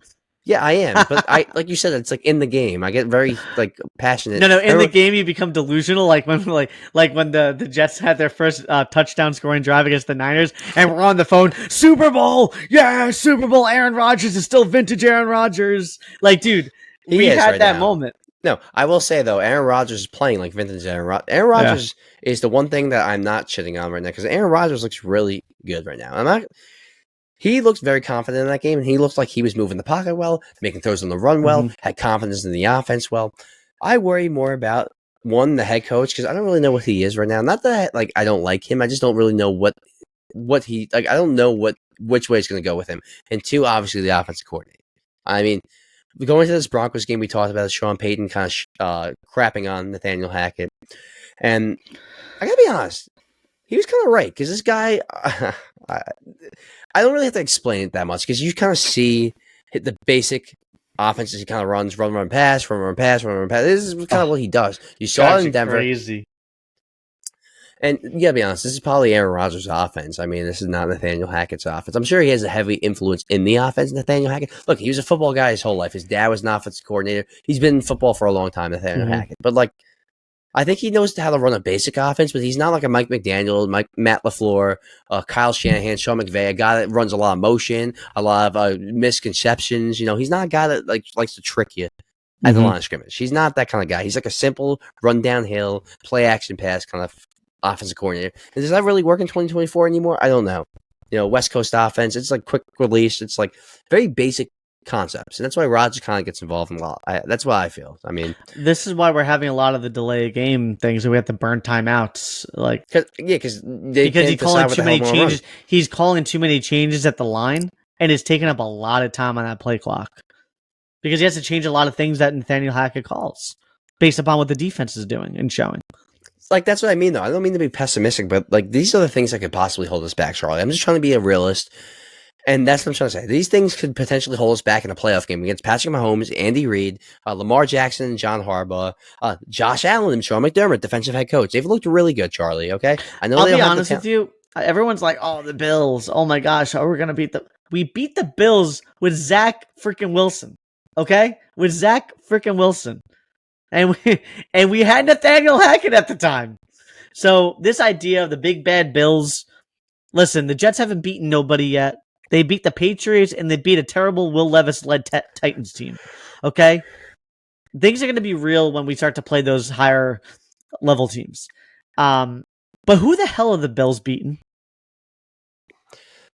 Yeah, I am. But like you said, it's like in the game. I get very like passionate. No, in the game you become delusional. Like when the Jets had their first touchdown scoring drive against the Niners, and we're on the phone, Super Bowl, yeah, Super Bowl. Aaron Rodgers is still vintage Aaron Rodgers. Like, dude, we had that moment. No, I will say though, Aaron Rodgers is playing like vintage Aaron Rodgers. Aaron Rodgers is the one thing that I'm not shitting on right now because Aaron Rodgers looks really good right now. He looks very confident in that game, and he looked like he was moving the pocket well, making throws on the run well, had confidence in the offense well. I worry more about, one, the head coach, because I don't really know what he is right now. Not that like I don't like him, I just don't really know what he like. I don't know which way it's going to go with him. And two, obviously the offensive coordinator. I mean, going into this Broncos game, we talked about Sean Payton kind of crapping on Nathaniel Hackett, and I gotta be honest, he was kind of right because this guy. I don't really have to explain it that much because you kind of see the basic offenses he kind of runs, run, pass. This is kind of what he does. You saw it in Denver. Crazy. And you gotta be honest, this is probably Aaron Rodgers' offense. I mean, this is not Nathaniel Hackett's offense. I'm sure he has a heavy influence in the offense, Nathaniel Hackett. Look, he was a football guy his whole life. His dad was an offensive coordinator. He's been in football for a long time, Nathaniel Hackett. But like, I think he knows how to run a basic offense, but he's not like a Mike McDaniel, Matt LaFleur, Kyle Shanahan, Sean McVay, a guy that runs a lot of motion, a lot of misconceptions. You know, he's not a guy that like likes to trick you at the line of scrimmage. He's not that kind of guy. He's like a simple run downhill, play action pass kind of offensive coordinator. And does that really work in 2024 anymore? I don't know. You know, West Coast offense, it's like quick release. It's like very basic concepts, and that's why Rodgers kind of gets involved in a lot. That's what I feel. I mean, this is why we're having a lot of the delay game things, and we have to burn timeouts. Like, because he's calling too many changes. He's calling too many changes at the line, and it's taking up a lot of time on that play clock. because he has to change a lot of things that Nathaniel Hackett calls based upon what the defense is doing and showing. Like, that's what I mean, though. I don't mean to be pessimistic, but like these are the things that could possibly hold us back, Charlie. I'm just trying to be a realist. And that's what I'm trying to say. These things could potentially hold us back in a playoff game against Patrick Mahomes, Andy Reid, Lamar Jackson, John Harbaugh, Josh Allen, and Sean McDermott, defensive head coach. They've looked really good, Charlie, okay? I know. I'll be honest with you. Everyone's like, oh, the Bills. Oh, my gosh. We're going to beat the... We beat the Bills with Zach freaking Wilson, okay? With Zach freaking Wilson. And we had Nathaniel Hackett at the time. So this idea of the big bad Bills... Listen, the Jets haven't beaten nobody yet. They beat the Patriots, and they beat a terrible Will Levis-led Titans team. Okay? Things are going to be real when we start to play those higher-level teams. But who the hell are the Bills beaten?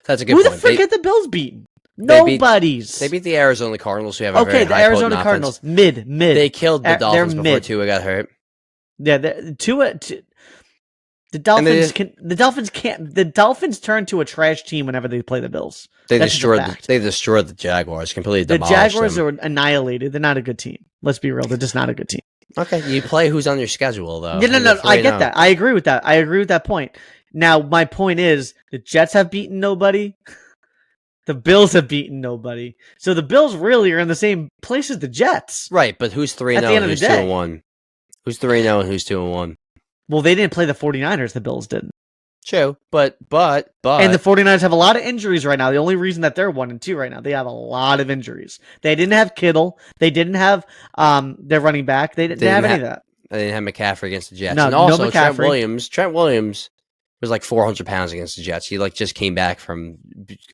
That's a good point. Who the frick are the Bills beaten? Nobody's. They beat the Arizona Cardinals, who have a very high Arizona Cardinals. Mid. They killed the Dolphins before Tua got hurt. Yeah, The Dolphins turn to a trash team whenever they play the Bills. They destroyed the Jaguars, completely demolished them. The Jaguars are them. annihilated. They're not a good team. Let's be real. They're just not a good team. Okay, you play who's on your schedule, though. Yeah, no, I get that. I agree with that. I agree with that point. Now, my point is, the Jets have beaten nobody. The Bills have beaten nobody. So the Bills really are in the same place as the Jets. Right, but who's 3-0 and who's 2-1? Who's 3-0 and who's 2-1? Well, they didn't play the 49ers. The Bills didn't. True, but and the 49ers have a lot of injuries right now. The only reason that they're 1-2 right now, they have a lot of injuries. They didn't have Kittle. They didn't have their running back. They didn't have any of that. They didn't have McCaffrey against the Jets. No, and also no McCaffrey. Trent Williams was like 400 pounds against the Jets. He just came back from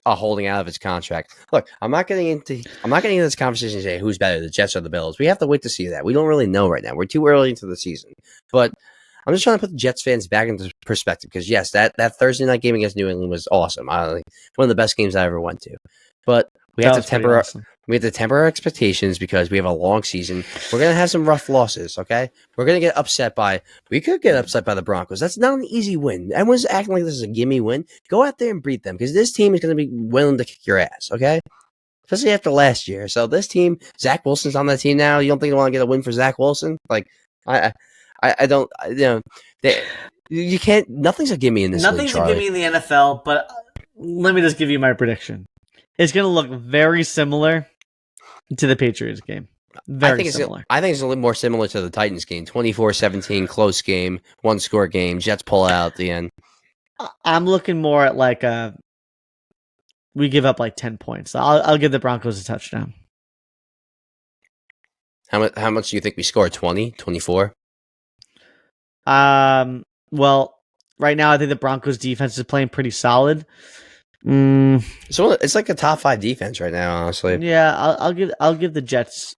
holding out of his contract. Look, I'm not getting into this conversation today. Who's better, the Jets or the Bills? We have to wait to see that. We don't really know right now. We're too early into the season, but I'm just trying to put the Jets fans back into perspective because, yes, that Thursday night game against New England was awesome. One of the best games I ever went to. But we have to temper our expectations because we have a long season. We're going to have some rough losses, okay? We could get upset by the Broncos. That's not an easy win. Everyone's acting like this is a gimme win. Go out there and beat them because this team is going to be willing to kick your ass, okay? Especially after last year. So this team, Zach Wilson's on that team now. You don't think you want to get a win for Zach Wilson? Like, I don't, you can't, nothing's a gimme in this league, Nothing's a gimme in the NFL, but let me just give you my prediction. It's going to look very similar to the Patriots game. Very similar. I think it's a little more similar to the Titans game. 24-17, close game, one-score game. Jets pull out at the end. I'm looking more at like we give up like 10 points. I'll give the Broncos a touchdown. How much do you think we score? 20? 24? Well, right now I think the Broncos defense is playing pretty solid. So it's like a top 5 defense right now, honestly. Yeah, I'll give the Jets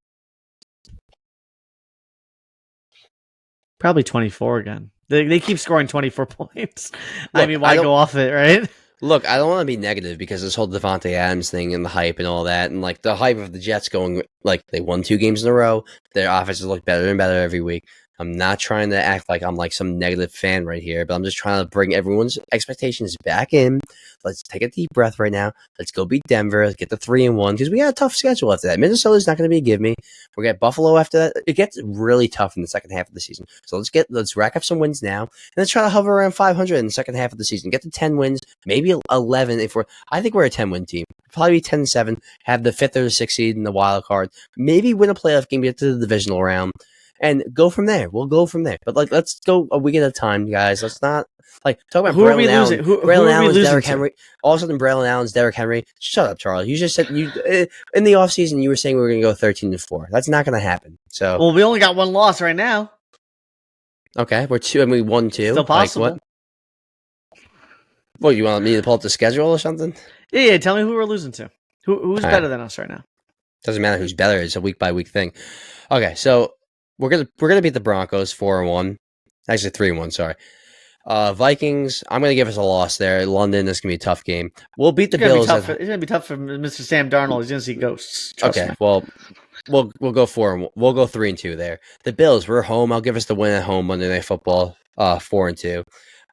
probably 24 again. They keep scoring 24 points. Look, I mean, why go off it, right? Look, I don't want to be negative because this whole Devontae Adams thing and the hype and all that, and like the hype of the Jets going, like they won 2 games in a row. Their offenses look better and better every week. I'm not trying to act like I'm like some negative fan right here, but I'm just trying to bring everyone's expectations back in. Let's take a deep breath right now. Let's go beat Denver. Let's get the 3-1 because we got a tough schedule after that. Minnesota's not going to be a give me. We're going to get Buffalo after that. It gets really tough in the second half of the season. So let's rack up some wins now and let's try to hover around 500 in the second half of the season. Get to 10 wins, maybe 11 I think we're a 10-win team. Probably be 10-7, have the 5th or the 6th seed in the wild card. Maybe win a playoff game, get to the divisional round. And go from there. We'll go from there. But like, let's go a week at a time, guys. Let's not like talk about Braylon Allen. Braylon Allen's Derrick Henry. All of a sudden, Braylon Allen's Derrick Henry. Shut up, Charlie. You just said in the offseason you were saying we were going to go 13-4. That's not going to happen. So well, we only got 1 loss right now. Okay, we're 2 and we won 2. Still possible. Like, what? You want me to pull up the schedule or something? Yeah. Tell me who we're losing to. Who's better than us right now? Doesn't matter who's better. It's a week by week thing. Okay, so. We're gonna beat the Broncos 4-1, actually 3-1. Sorry, Vikings. I'm gonna give us a loss there. London. This is gonna be a tough game. We'll beat the Bills. It's gonna be tough for Mr. Sam Darnold. He's gonna see ghosts. Okay, me. Well, we'll go 4. We'll go 3-2 there. The Bills. We're home. I'll give us the win at home Monday Night Football. 4-2.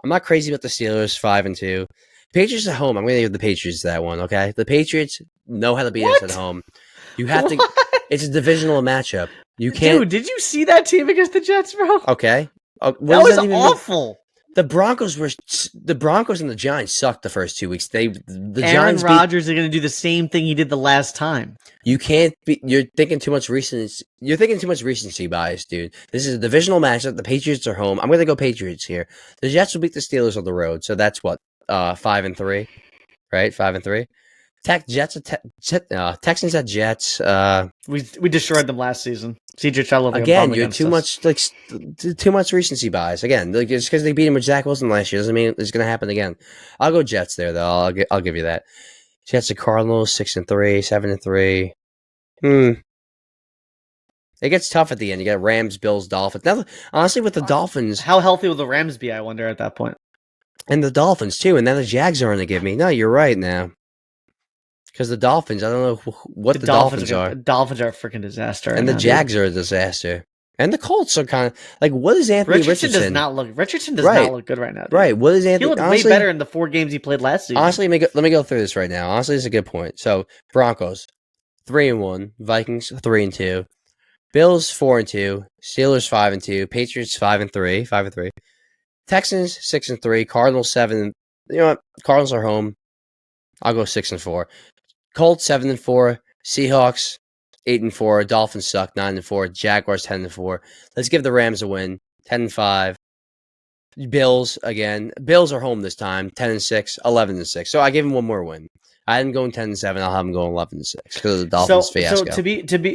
I'm not crazy about the Steelers. 5-2. Patriots at home. I'm gonna give the Patriots that one. Okay, the Patriots know how to beat us at home. You have to. It's a divisional matchup. You can't. Dude, did you see that team against the Jets, bro? Okay. That was awful. The Broncos and the Giants sucked the first 2 weeks. Aaron Giants Rodgers are going to do the same thing he did the last time. You can't be. You're thinking too much recency. You're thinking too much recency bias, dude. This is a divisional matchup. The Patriots are home. I'm going to go Patriots here. The Jets will beat the Steelers on the road. So that's what 5-3, right? 5-3. Texans at Jets. We destroyed them last season. CJ Stroud again. You're too much recency bias. Again, like, just because they beat him with Zach Wilson last year doesn't mean it's going to happen again. I'll go Jets there, though. I'll give you that. Jets at Cardinals 6-3, 7-3. It gets tough at the end. You got Rams, Bills, Dolphins. Now, honestly, with the Dolphins, how healthy will the Rams be? I wonder at that point. And the Dolphins too. And then the Jags are going to give me. No, you're right now. Because the Dolphins, I don't know what the Dolphins are. The Dolphins are a freaking disaster. And the Jags are a disaster. And the Colts are kind of like, what is Anthony Richardson? Richardson does not look good right now. Dude. Right. What is Anthony? He looked way better in the 4 games he played last season. Honestly, let me go through this right now. Honestly, it's a good point. So Broncos 3-1, Vikings 3-2, Bills 4-2, Steelers 5-2, Patriots 5-3, Texans 6-3, Cardinals 7. You know what? Cardinals are home. I'll go 6-4. Colts 7-4, Seahawks 8-4, Dolphins suck 9-4, Jaguars 10-4. Let's give the Rams a win 10-5. Bills again. Bills are home this time 10-6, 11-6. So I gave them one more win. I didn't go 10-7. I'll have them go 11-6 because of the Dolphins fiasco. So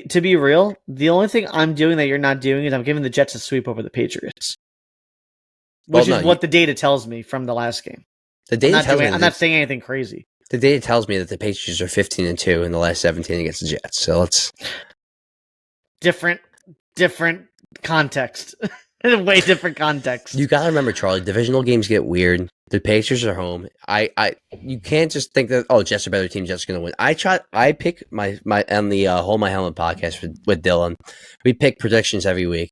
to be real, the only thing I'm doing that you're not doing is I'm giving the Jets a sweep over the Patriots, which is what the data tells me from the last game. The data tells me I'm not saying anything crazy. The data tells me that the Patriots are 15-2 in the last 17 against the Jets. So let's different context. Way different context. You gotta remember, Charlie, divisional games get weird. The Patriots are home. You can't just think that Jets are a better team, Jets are gonna win. I pick my on the Hold My Helmet podcast with Dylan. We pick predictions every week.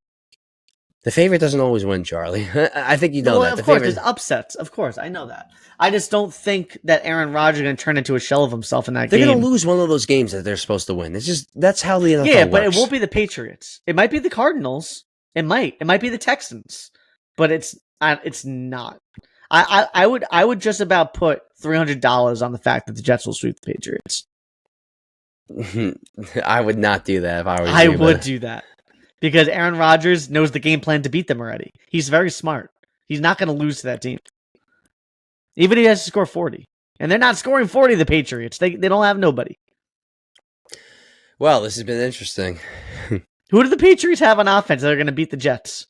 The favorite doesn't always win, Charlie. I think you know that. Of course, there's upsets. Of course, I know that. I just don't think that Aaron Rodgers is going to turn into a shell of himself in that game. They're going to lose one of those games that they're supposed to win. It's just that's how the NFL works. Yeah, but it won't be the Patriots. It might be the Cardinals. It might be the Texans. But it's not. I would just about put $300 on the fact that the Jets will sweep the Patriots. I would not do that if I were you. I would do that. Because Aaron Rodgers knows the game plan to beat them already. He's very smart. He's not going to lose to that team. Even if he has to score 40. And they're not scoring 40, the Patriots. They don't have nobody. Well, this has been interesting. Who do the Patriots have on offense that are going to beat the Jets?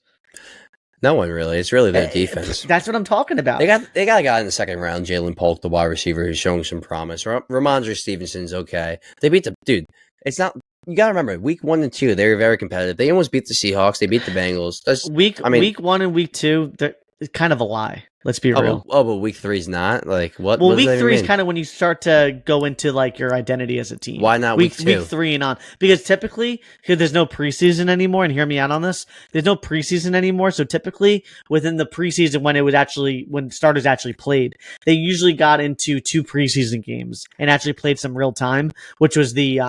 No one really. It's really their defense. That's what I'm talking about. They got a guy in the second round, Jalen Polk, the wide receiver, who's showing some promise. Ramondre Stevenson's okay. They beat the dude. It's not. You got to remember, week 1 and 2, they were very competitive. They almost beat the Seahawks. They beat the Bengals. Week 1 and week 2, it's kind of a lie. Let's be real. But week 3 is not? Like, what? Well, week 3 is kind of when you start to go into like your identity as a team. Why not week 2? Week 3 and on. Because typically, there's no preseason anymore, and hear me out on this, there's no preseason anymore, so typically, within the preseason when starters actually played, they usually got into 2 preseason games and actually played some real time, which was the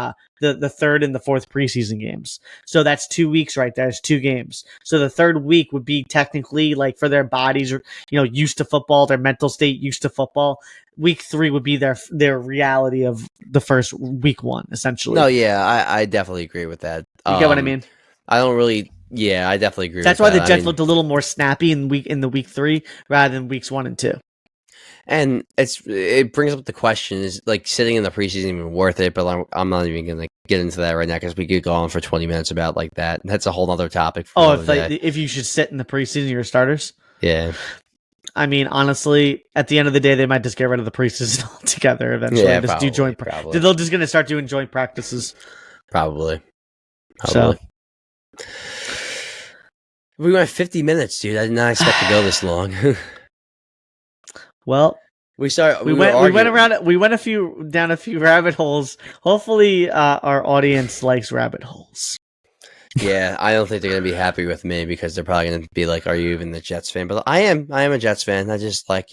third and the fourth preseason games. So that's 2 weeks right there. It's 2 games. So the third week would be technically like for their bodies, used to football, their mental state used to football. Week 3 would be their reality of the first week 1, essentially. No, yeah, I definitely agree with that. You get what I mean? I don't really. Yeah, I definitely agree. That's why the Jets looked a little more snappy in the week 3 rather than weeks 1 and 2. And it brings up the question: is like sitting in the preseason even worth it? But I'm not even going to get into that right now because we could go on for 20 minutes about like that. That's a whole other topic. If you should sit in the preseason, your starters. Yeah. I mean, honestly, at the end of the day, they might just get rid of the preseason altogether eventually. Yeah, just do joint practice. They're just going to start doing joint practices. Probably. So. We went 50 minutes, dude. I did not expect to go this long. Well, we went down a few rabbit holes. Hopefully, our audience likes rabbit holes. Yeah, I don't think they're gonna be happy with me because they're probably gonna be like, "Are you even the Jets fan?" But I am a Jets fan. I just like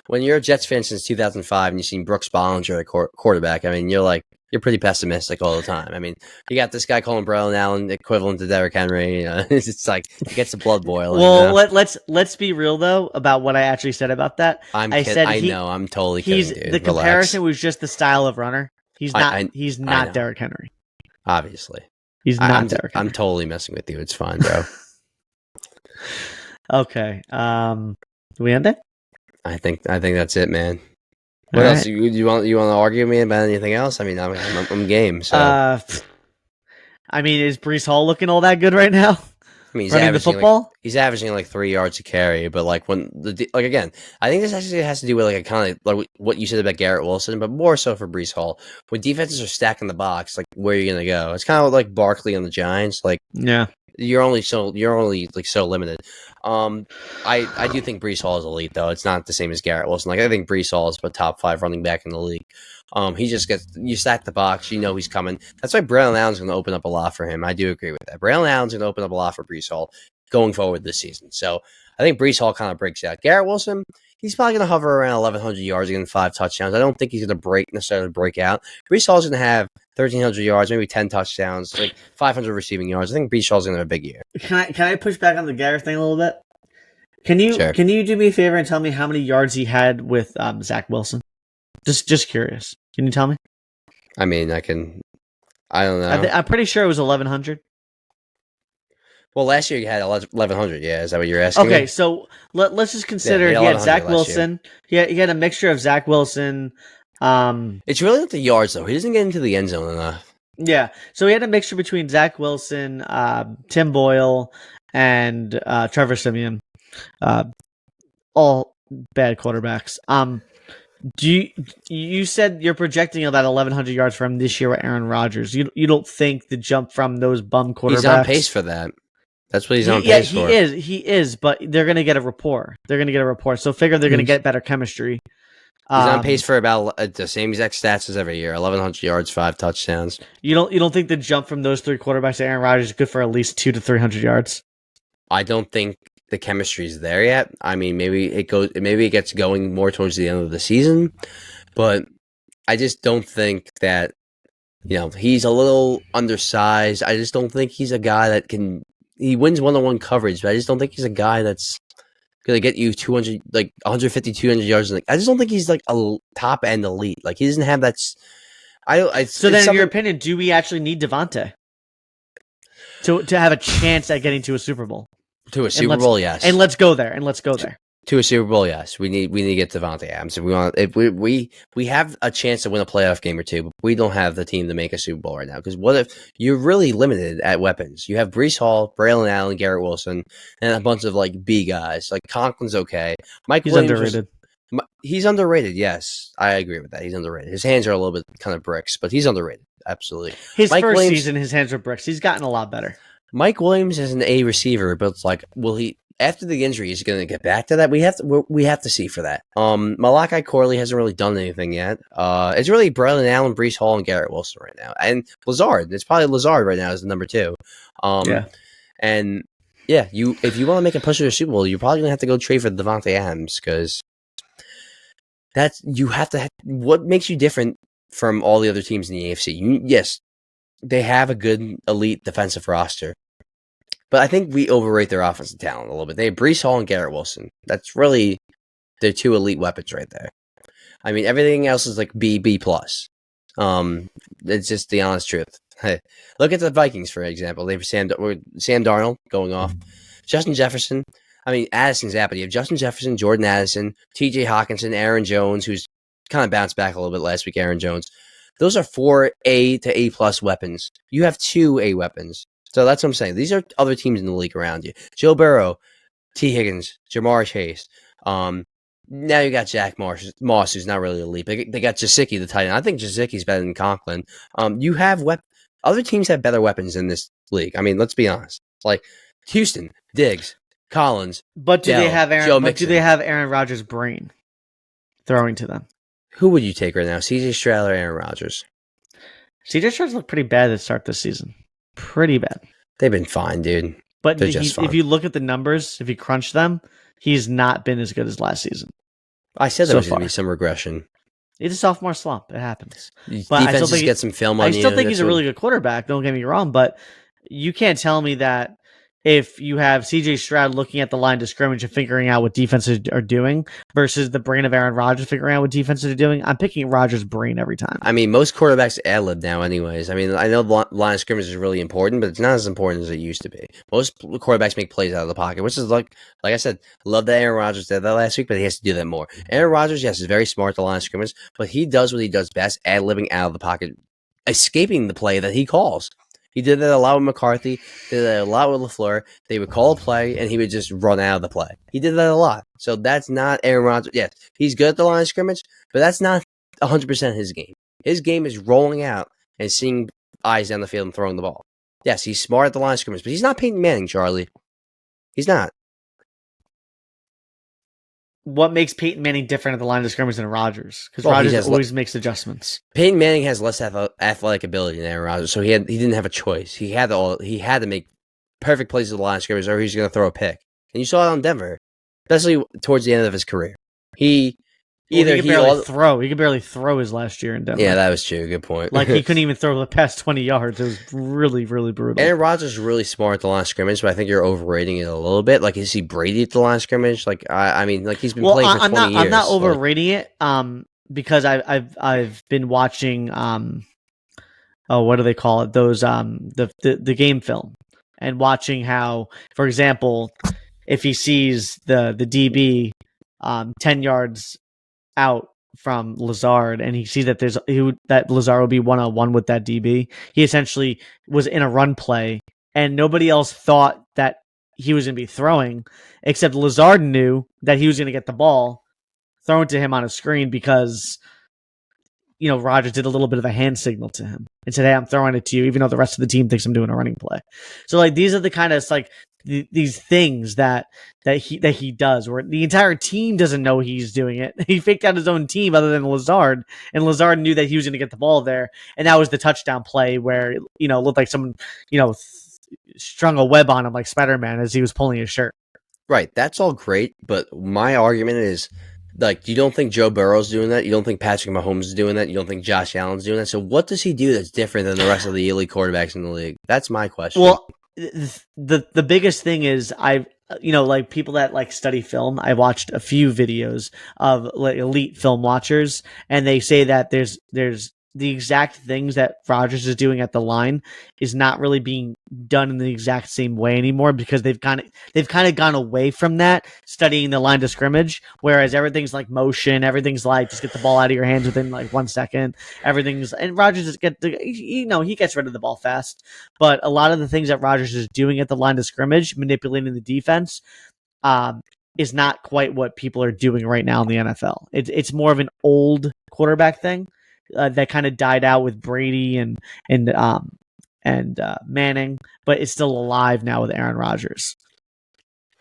when you're a Jets fan since 2005 and you've seen Brooks Bollinger at quarterback. I mean, you're like, You're pretty pessimistic all the time. I mean, you got this guy calling Braylon Allen equivalent to Derrick Henry. It's like it gets the blood boiling. Well, let's be real though about what I actually said about that. I'm I kidding. said I know. I'm totally he's kidding, dude. the comparison was just the style of runner. He's not. He's not Derrick Henry. Obviously, he's not Derrick Henry. I'm totally messing with you. It's fine, bro. Okay. Do we end it? I think that's it, man. What else? You want to argue with me about anything else? I mean, I'm game. So I mean, is Breece Hall looking all that good right now? I mean, he's running the football. He's averaging like 3 yards a carry, but like when again, I think this actually has to do with like a kind of like what you said about Garrett Wilson, but more so for Breece Hall. When defenses are stacking the box, like where are you gonna go? It's kind of like Barkley on the Giants. Like you're only like so limited. I do think Breece Hall is elite though. It's not the same as Garrett Wilson. Like I think Breece Hall is a top 5 running back in the league. He just gets you stack the box, you know he's coming. That's why Braylon Allen's going to open up a lot for him. I do agree with that. Braylon Allen's going to open up a lot for Breece Hall going forward this season. So I think Breece Hall kind of breaks out. Garrett Wilson, he's probably going to hover around 1,100 yards and 5 touchdowns. I don't think he's going to necessarily break out. Breece Hall's going to have 1,300 yards, maybe 10 touchdowns, like 500 receiving yards. I think Breece Hall's going to have a big year. Can I push back on the Garrett thing a little bit? Can you do me a favor and tell me how many yards he had with Zach Wilson? Just curious. Can you tell me? I mean, I don't know. I'm pretty sure it was 1,100. Well, last year you had 1,100. Yeah, is that what you're asking? Okay, me? So let's just consider he had Zach Wilson. He had a mixture of Zach Wilson. It's really not the yards though. He doesn't get into the end zone enough. Yeah, so he had a mixture between Zach Wilson, Tim Boyle, and Trevor Siemian. All bad quarterbacks. You said you're projecting about 1,100 yards from this year with Aaron Rodgers. You don't think the jump from those bum quarterbacks? He's on pace for that. That's what he's on pace for. He is, but they're going to get a rapport. So figure they're going to get better chemistry. He's on pace for about the same exact stats as every year: 1,100 yards, 5 touchdowns. You don't think the jump from those 3 quarterbacks to Aaron Rodgers is good for at least 200 to 300 yards? I don't think the chemistry's there yet. I mean, maybe it gets going more towards the end of the season, but I just don't think that he's a little undersized. I just don't think he's a guy that can. He wins one-on-one coverage, but I just don't think he's a guy that's gonna get you 200, like 150, 200 yards. I just don't think he's like a top end elite. Like he doesn't have that. So then, in your opinion, do we actually need Devontae to have a chance at getting to a Super Bowl? To a Super Bowl, yes. And let's go there. To a Super Bowl, yes. We need to get Devontae Adams. If we want, if we have a chance to win a playoff game or two, but we don't have the team to make a Super Bowl right now. Because what if you're really limited at weapons? You have Breece Hall, Braylon Allen, Garrett Wilson, and a bunch of like B guys. Like Conklin's okay. He's underrated. He's underrated. Yes, I agree with that. He's underrated. His hands are a little bit kind of bricks, but he's underrated. Absolutely. His first season, his hands are bricks. He's gotten a lot better. Mike Williams is an A receiver, but it's like, will he after the injury? Is he going to get back to that? We have to see for that. Malachi Corley hasn't really done anything yet. It's really Braylon Allen, Breece Hall, and Garrett Wilson right now, and Lazard. It's probably Lazard right now as the number 2. And yeah, if you want to make a push to the Super Bowl, you're probably going to have to go trade for Devontae Adams because what makes you different from all the other teams in the AFC? Yes. They have a good elite defensive roster, but I think we overrate their offensive talent a little bit. They have Breece Hall and Garrett Wilson. That's really their 2 elite weapons right there. I mean, everything else is like B+. It's just the honest truth. Look at the Vikings, for example. They have Sam Darnold going off, Justin Jefferson. I mean, Addison's out, but you have Justin Jefferson, Jordan Addison, T.J. Hawkinson, Aaron Jones, who's kind of bounced back a little bit last week. Aaron Jones. Those are 4 A to A+ weapons. You have 2 A weapons. So that's what I'm saying. These are other teams in the league around you. Joe Burrow, T. Higgins, Jamar Chase. Now you got Jack Moss, who's not really elite. They got Gesicki, the tight end. I think Gesicki's better than Conklin. You have other teams have better weapons in this league. I mean, let's be honest. Like Houston, Diggs, Collins. But do they have Aaron Rodgers' brain throwing to them? Who would you take right now, C.J. Stroud or Aaron Rodgers? C.J. Stroud's looked pretty bad to start this season. Pretty bad. They've been fine, dude. But if you look at the numbers, if you crunch them, he's not been as good as last season. I said there was going to be some regression. It's a sophomore slump. It happens. But defenses get some film on you. I still think he's a really good quarterback. Don't get me wrong, but you can't tell me that if you have C.J. Stroud looking at the line of scrimmage and figuring out what defenses are doing versus the brain of Aaron Rodgers figuring out what defenses are doing, I'm picking Rodgers' brain every time. I mean, most quarterbacks ad-lib now anyways. I mean, I know the line of scrimmage is really important, but it's not as important as it used to be. Most quarterbacks make plays out of the pocket, which is like I said, love that Aaron Rodgers did that last week, but he has to do that more. Aaron Rodgers, yes, is very smart at the line of scrimmage, but he does what he does best, ad-libbing out of the pocket, escaping the play that he calls. He did that a lot with McCarthy, did that a lot with LaFleur. They would call a play, and he would just run out of the play. He did that a lot. So that's not Aaron Rodgers. Yes, he's good at the line of scrimmage, but that's not 100% his game. His game is rolling out and seeing eyes down the field and throwing the ball. Yes, he's smart at the line of scrimmage, but he's not Peyton Manning, Charlie. He's not. What makes Peyton Manning different at the line of scrimmage than Rodgers? Because Rodgers always makes adjustments. Peyton Manning has less athletic ability than Aaron Rodgers, so he didn't have a choice. He had to make perfect plays at the line of scrimmage, or he's going to throw a pick. And you saw it on Denver, especially towards the end of his career. He could barely throw his last year in Denver. Yeah, that was true. Good point. Like, he couldn't even throw the past 20 yards. It was really, really brutal. Aaron Rodgers is really smart at the line of scrimmage, but I think you're overrating it a little bit. Like, is he Brady at the line of scrimmage? Like, I mean, like, he's been playing for 20 years. I'm not overrating it. Because I've been watching what do they call it? Those the game film, and watching how, for example, if he sees the DB 10 yards out from Lazard, and he sees that that Lazard will be 1-on-1 with that DB. He essentially was in a run play, and nobody else thought that he was going to be throwing, except Lazard knew that he was going to get the ball thrown to him on a screen because, Rodgers did a little bit of a hand signal to him and said, "Hey, I'm throwing it to you," even though the rest of the team thinks I'm doing a running play. So, like, these are the kind of these things that he does, where the entire team doesn't know he's doing it. He faked out his own team other than Lazard, and Lazard knew that he was going to get the ball there, and that was the touchdown play where it looked like someone strung a web on him like Spider-Man as he was pulling his shirt. Right, that's all great, but my argument is, like, you don't think Joe Burrow's doing that? You don't think Patrick Mahomes is doing that? You don't think Josh Allen's doing that? So what does he do that's different than the rest of the elite quarterbacks in the league? That's my question. Well, the biggest thing is like people that study film. I watched a few videos of elite film watchers, and they say that there's the exact things that Rodgers is doing at the line is not really being done in the exact same way anymore, because they've kind of gone away from that, studying the line of scrimmage, whereas everything's like motion, everything's like just get the ball out of your hands within like 1 second. And Rodgers he gets rid of the ball fast, but a lot of the things that Rodgers is doing at the line of scrimmage, manipulating the defense, is not quite what people are doing right now in the NFL. It's more of an old quarterback thing. That kind of died out with Brady and Manning, but it's still alive now with Aaron Rodgers.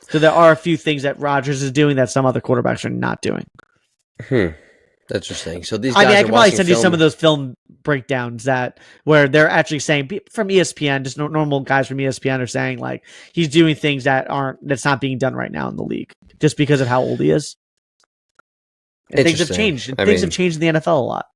So there are a few things that Rodgers is doing that some other quarterbacks are not doing. That's interesting. So these guys I can probably send you some of those film breakdowns where they're actually saying from ESPN, just normal guys from ESPN are saying like he's doing things that's not being done right now in the league just because of how old he is. And things have changed. Things have changed in the NFL a lot.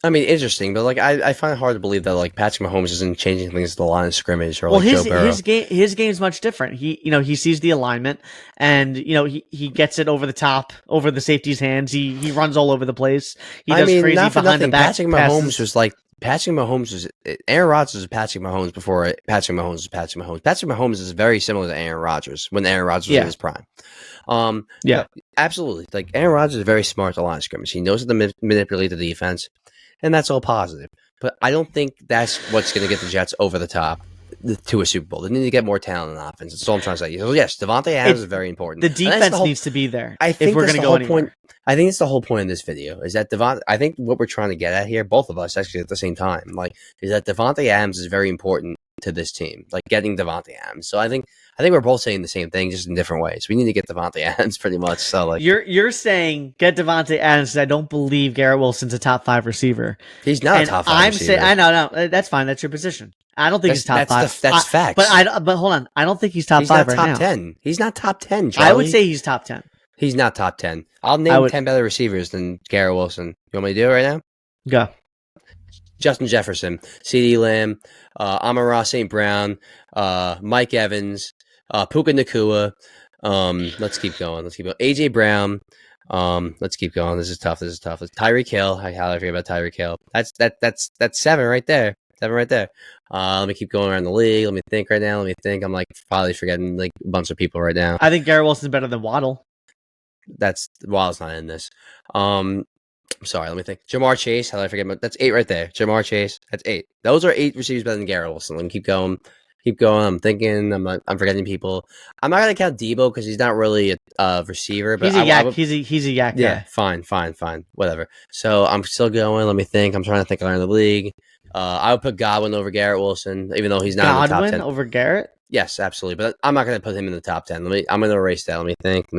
I mean, interesting, but I find it hard to believe that Patrick Mahomes isn't changing things at the line of scrimmage or Joe Burrow. His game's much different. He sees the alignment, and he gets it over the top, over the safety's hands. He runs all over the place. He does crazy behind the back Patrick Mahomes was like Patrick Mahomes was Aaron Rodgers was Patrick Mahomes before Patrick Mahomes was Patrick Mahomes. Patrick Mahomes is very similar to Aaron Rodgers when Aaron Rodgers was in his prime. Absolutely. Like Aaron Rodgers is very smart at the line of scrimmage. He knows how to manipulate the defense. And that's all positive. But I don't think that's what's going to get the Jets over the top to a Super Bowl. They need to get more talent on offense. That's all I'm trying to say. So yes, Davante Adams is very important. The defense needs to be there if we're going to go anywhere. I think it's the whole point of this video is that I think what we're trying to get at here, both of us actually at the same time, is that Davante Adams is very important to this team, like getting Davante Adams. So I think we're both saying the same thing, just in different ways. We need to get Davante Adams pretty much. So you're saying get Davante Adams. I don't believe Garrett Wilson's a top 5 receiver. He's not a top 5 receiver. I know, that's fine. That's your position. I don't think he's top 5. That's facts. But hold on. I don't think he's top 5 right now. He's not top 10. He's not top 10, Charlie. I would say he's top 10. He's not top 10. I'll name 10 better receivers than Garrett Wilson. You want me to do it right now? Go. Justin Jefferson, CeeDee Lamb, Amon-Ra St. Brown, Mike Evans, Puka Nacua. Let's keep going. AJ Brown. Let's keep going. This is tough. Tyreek Hill. How did I forget about Tyreek Hill? That's 7 right there. 7 right there. Let me keep going around the league. Let me think right now. I'm like probably forgetting like a bunch of people right now. I think Garrett Wilson's better than Waddle. Waddle's not in this. Sorry, let me think. Jamar Chase. How did I forget? That's 8 right there. Jamar Chase. That's 8. Those are 8 receivers better than Garrett Wilson. Let me keep going. I'm thinking. I'm forgetting people. I'm not gonna count Debo because he's not really a receiver. But he's a yak. He's a yak guy. Yeah, fine. Whatever. So I'm still going. Let me think. I'm trying to think around the league. I would put Godwin over Garrett Wilson, even though he's not in the top 10. Godwin over Garrett? Yes, absolutely. But I'm not gonna put him in the top 10. I'm gonna erase that. Let me think.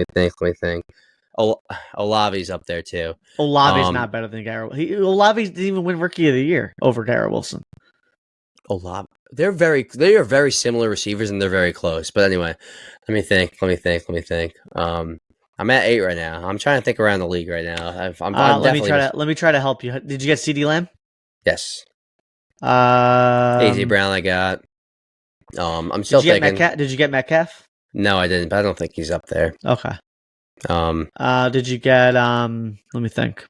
Olave's up there too. Olave's not better than Garrett. Olave didn't even win Rookie of the Year over Garrett Wilson. Olave. They are very similar receivers and they're very close. But anyway, let me think. I'm at 8 right now. I'm trying to think around the league right now. Let me try to help you. Did you get CeeDee Lamb? Yes. AJ Brown I got. I'm still thinking. Did you get Metcalf? No, I didn't, but I don't think he's up there. Okay. Did you get let me think.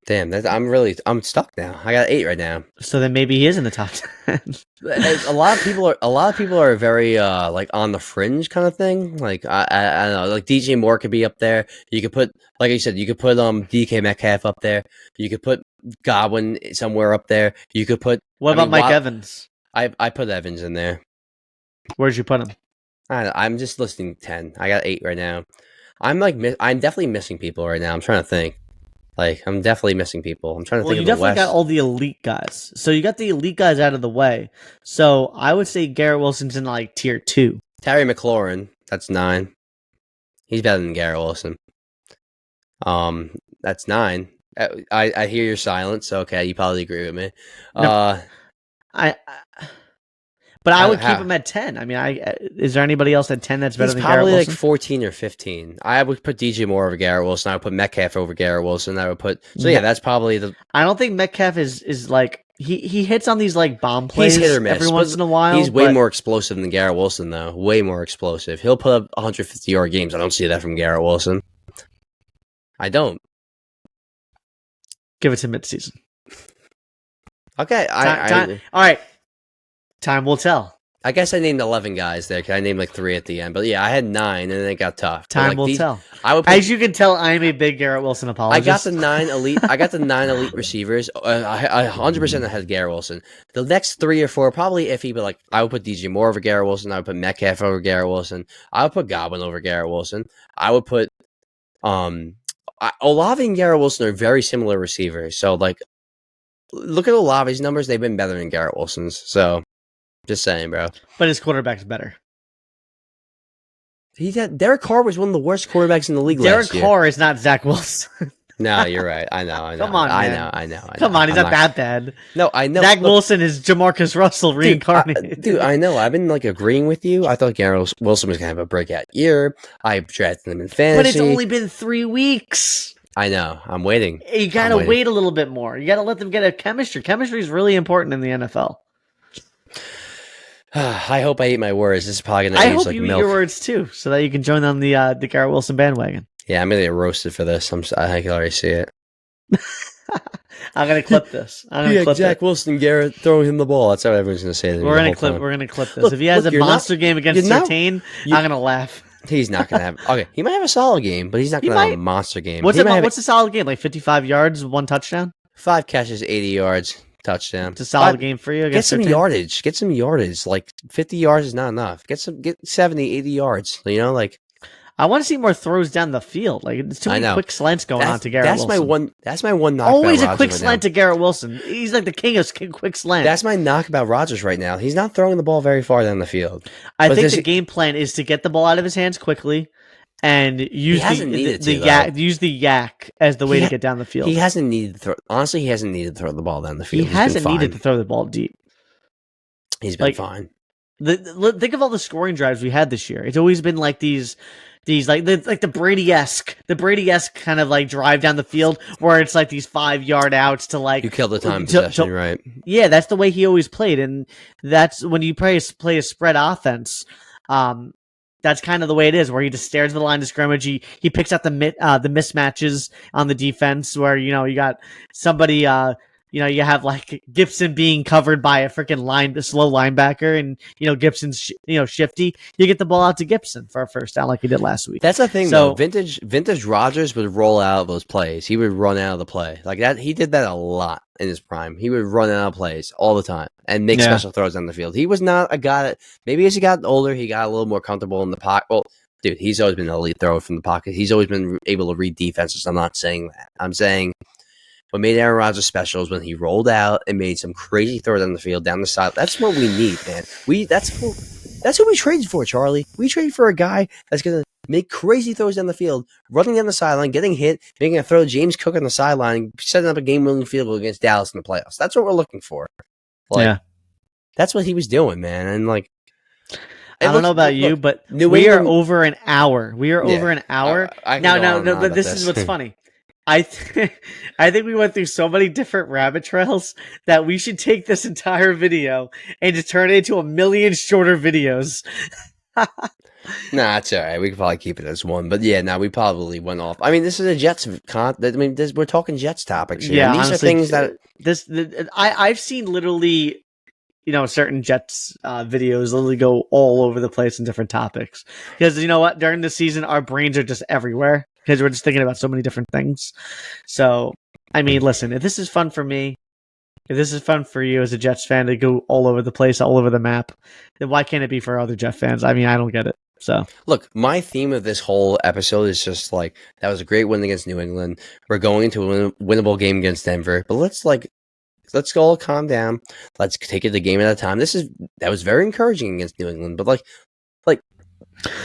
Damn, I'm stuck now. I got 8 right now. So then maybe he is in the top 10. A lot of people are very like on the fringe kind of thing. Like I don't know, like DJ Moore could be up there. You could put, like I said, DK Metcalf up there. You could put Godwin somewhere up there. You could put What about Mike Evans? I put Evans in there. Where'd you put him? I'm just listing 10. I got 8 right now. I'm definitely missing people right now. I'm trying to think. Like, I'm definitely missing people. I'm trying to think of the West. You definitely got all the elite guys. So you got the elite guys out of the way. So I would say Garrett Wilson's in like tier 2. Terry McLaurin, that's 9. He's better than Garrett Wilson. That's 9. I hear your silence. So okay, you probably agree with me. No, But I would keep him at 10. I mean, is there anybody else at 10 that's better than Garrett Wilson? He's probably like 14 or 15. I would put DJ Moore over Garrett Wilson. I would put Metcalf over Garrett Wilson. I would put that's probably the. I don't think Metcalf is like he hits on these like bomb plays. He's hit or miss every once in a while. He's way more explosive than Garrett Wilson, though. Way more explosive. He'll put up 150-yard games. I don't see that from Garrett Wilson. I don't. Give it to midseason. Okay, all right. Time will tell. I guess I named 11 guys there because I named like 3 at the end. But yeah, I had 9 and then it got tough. Time will tell. As you can tell, I am a big Garrett Wilson apologist. I got the 9 elite. I got the 9 elite receivers. I 100% had Garrett Wilson. The next 3 or 4 probably iffy, but like I would put DJ Moore over Garrett Wilson. I would put Metcalf over Garrett Wilson. I would put Godwin over Garrett Wilson. I would put Olave and Garrett Wilson are very similar receivers. So like, look at Olave's numbers; they've been better than Garrett Wilson's. So. Just saying, bro. But his quarterback's better. Derek Carr was one of the worst quarterbacks in the league last year. Derek Carr is not Zach Wilson. No, you're right. I know. Come on, man. I know. Come on, he's not that bad. No, I know. Zach Wilson is Jamarcus Russell reincarnated. Dude, I know. I've been like agreeing with you. I thought Garrett Wilson was going to have a breakout year. I drafted him in fantasy. But it's only been 3 weeks. I know. I'm waiting. You got to wait a little bit more. You got to let them get a chemistry. Chemistry is really important in the NFL. I hope I eat my words. This is probably going to age like milk. I hope you eat your words too, so that you can join on the Garrett Wilson bandwagon. Yeah, I'm going to get roasted for this. I can already see it. I'm going to clip this. Jack Wilson, Garrett throwing him the ball. That's what everyone's going to say. We're going to clip this. Look, if he has a monster game against Sertain, I'm going to laugh. He's not going to have. Okay, he might have a solid game, but he's not going to have a monster game. What's a solid game? Like 55 yards, 1 touchdown? 5 catches, 80 yards. Touchdown. It's a solid game for you. Get some yardage. Get some yardage. Like 50 yards is not enough. Get 70, 80 yards. You know, like I want to see more throws down the field. Like it's too many quick slants going on to Garrett Wilson. That's my one knock. Always a quick slant to Garrett Wilson. He's like the king of quick slants. That's my knock about Rodgers right now. He's not throwing the ball very far down the field. I think the game plan is to get the ball out of his hands quickly. And use the yak as the way to get down the field. He hasn't needed to throw. Honestly, he hasn't needed to throw the ball down the field. He hasn't needed to throw the ball deep. He's been fine. Think of all the scoring drives we had this year. It's always been like these like the Brady-esque kind of like drive down the field where it's like these 5-yard outs to like you kill the time possession, right? Yeah, that's the way he always played, and that's when you play a spread offense. That's kind of the way it is, where he just stares at the line of scrimmage. He picks out the mismatches on the defense, where you got somebody. You have like Gibson being covered by a freaking slow linebacker, and Gibson's shifty. You get the ball out to Gibson for a first down, like he did last week. That's the thing, though. Vintage Rodgers would roll out those plays. He would run out of the play like that. He did that a lot in his prime. He would run out of plays all the time and make special throws on the field. He was not a guy that maybe as he got older, he got a little more comfortable in the pocket. Well, dude, he's always been an elite thrower from the pocket. He's always been able to read defenses. I'm not saying that. I'm saying what made Aaron Rodgers special is when he rolled out and made some crazy throws on the field down the side. That's what we need, man. That's what we traded for, Charlie. We traded for a guy that's gonna make crazy throws down the field, running down the sideline, getting hit, making a throw to James Cook on the sideline, setting up a game-winning field goal against Dallas in the playoffs. That's what we're looking for. That's what he was doing, man. And like, I don't know about you, but we are over an hour. We are over an hour. No, this is what's funny. I think we went through so many different rabbit trails that we should take this entire video and just turn it into 1 million shorter videos. Nah, it's all right. We could probably keep it as one. But yeah, we probably went off. I mean, this is a Jets we're talking Jets topics here. Yeah, and these honestly, are things that I've seen literally, certain Jets videos literally go all over the place in different topics. Because you know what? During the season, our brains are just everywhere because we're just thinking about so many different things. So, I mean, listen, if this is fun for me, if this is fun for you as a Jets fan to go all over the place, all over the map, then why can't it be for other Jet fans? I mean, I don't get it. So, look, my theme of this whole episode is just like, that was a great win against New England. We're going into a winnable game against Denver, but let's all calm down. Let's take it a game at a time. That was very encouraging against New England, but like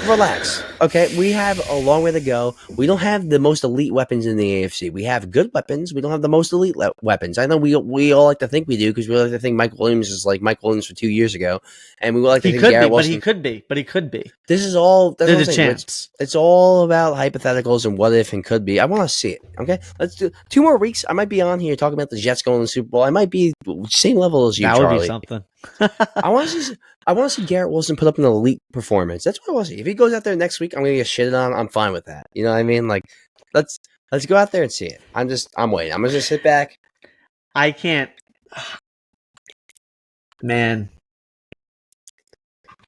relax. Okay, we have a long way to go. We don't have the most elite weapons in the AFC. We have good weapons. We don't have the most elite weapons. I know we all like to think we do because we like to think Mike Williams is like Mike Williams for 2 years ago, and we like to think Garrett Wilson. But he could be. This is all. There's a chance. It's all about hypotheticals and what if and could be. I want to see it. Okay, let's do 2 more weeks. I might be on here talking about the Jets going to the Super Bowl. I might be same level as you, Charlie. That would be something. I want to see Garrett Wilson put up an elite performance. That's what I want to see. If he goes out there next week, I'm going to get shitted on. I'm fine with that. You know what I mean? Like, let's go out there and see it. I'm waiting. I'm going to just sit back. I can't. Man.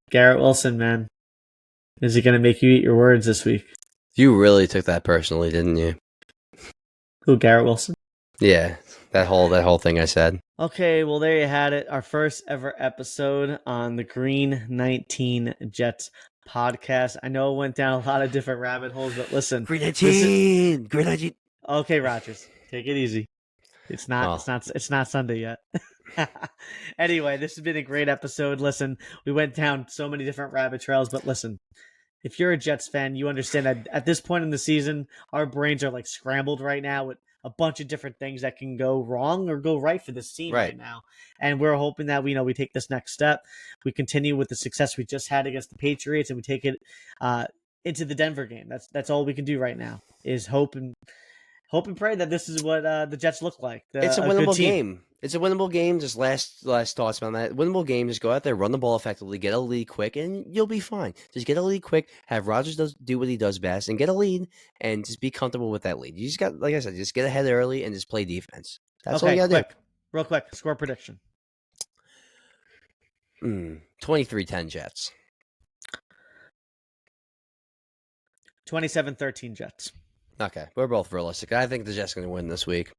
Garrett Wilson, man. Is he going to make you eat your words this week? You really took that personally, didn't you? Who, Garrett Wilson? Yeah. That whole thing I said. Okay, well, there you had it. Our first ever episode on the Green 19 Jets podcast. I know it went down a lot of different rabbit holes, but listen. Green 19! Green 19! Okay, Rogers. Take it easy. It's not Sunday yet. Anyway, this has been a great episode. Listen, we went down so many different rabbit trails, but listen. If you're a Jets fan, you understand that at this point in the season, our brains are like scrambled right now with a bunch of different things that can go wrong or go right for this team right now. And we're hoping that we take this next step. We continue with the success we just had against the Patriots, and we take it into the Denver game. That's all we can do right now is hope and pray that this is what the Jets look like. It's a winnable game. It's a winnable game. Just last thoughts on that. Winnable game. Just go out there, run the ball effectively, get a lead quick, and you'll be fine. Just get a lead quick. Have Rodgers do what he does best, and get a lead, and just be comfortable with that lead. You just got, like I said, just get ahead early and just play defense. That's all you gotta do. Real quick, score prediction. 23-10 Jets. 27-13 Jets. Okay, we're both realistic. I think the Jets are going to win this week.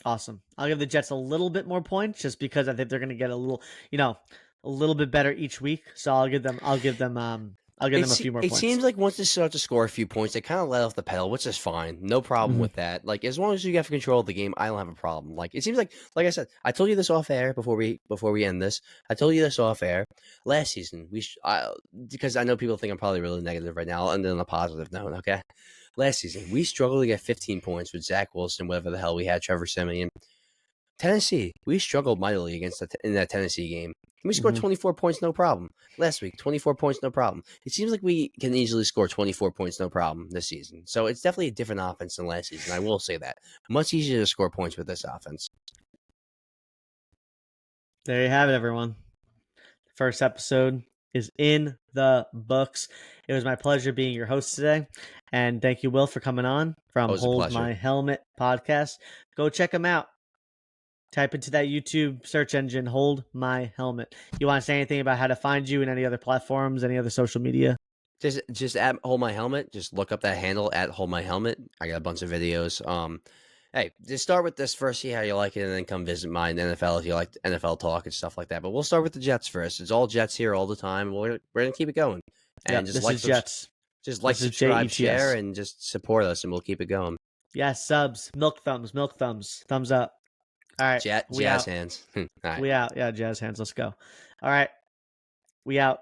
Awesome. I'll give the Jets a little bit more points just because I think they're going to get a little bit better each week. So I'll give them a few more points. It seems like once they start to score a few points, they kind of let off the pedal, which is fine. No problem with that. Like, as long as you have control of the game, I don't have a problem. Like, it seems like I said, I told you this off air before we end this. I told you this off air last season. Because I know people think I'm probably really negative right now, and then on a positive note, okay? Last season, we struggled to get 15 points with Zach Wilson, whatever the hell we had, Trevor Siemian. Tennessee, we struggled mightily in that Tennessee game. We scored 24 points, no problem. Last week, 24 points, no problem. It seems like we can easily score 24 points, no problem this season. So it's definitely a different offense than last season. I will say that. Much easier to score points with this offense. There you have it, everyone. First episode is in the books. It was my pleasure being your host today. And thank you, Will, for coming on from Hold My Helmet podcast. Go check them out. Type into that YouTube search engine, Hold My Helmet. You want to say anything about how to find you and any other platforms, any other social media? Just at Hold My Helmet. Just look up that handle at Hold My Helmet. I got a bunch of videos. Hey, just start with this first, see how you like it, and then come visit mine, NFL, if you like NFL talk and stuff like that. But we'll start with the Jets first. It's all Jets here all the time. We're going to keep it going. And just like Jets. Just like, subscribe, share, and just support us, and we'll keep it going. Yes, subs, milk thumbs, thumbs up. All right. Jazz hands. All right. We out. Yeah, jazz hands. Let's go. All right. We out.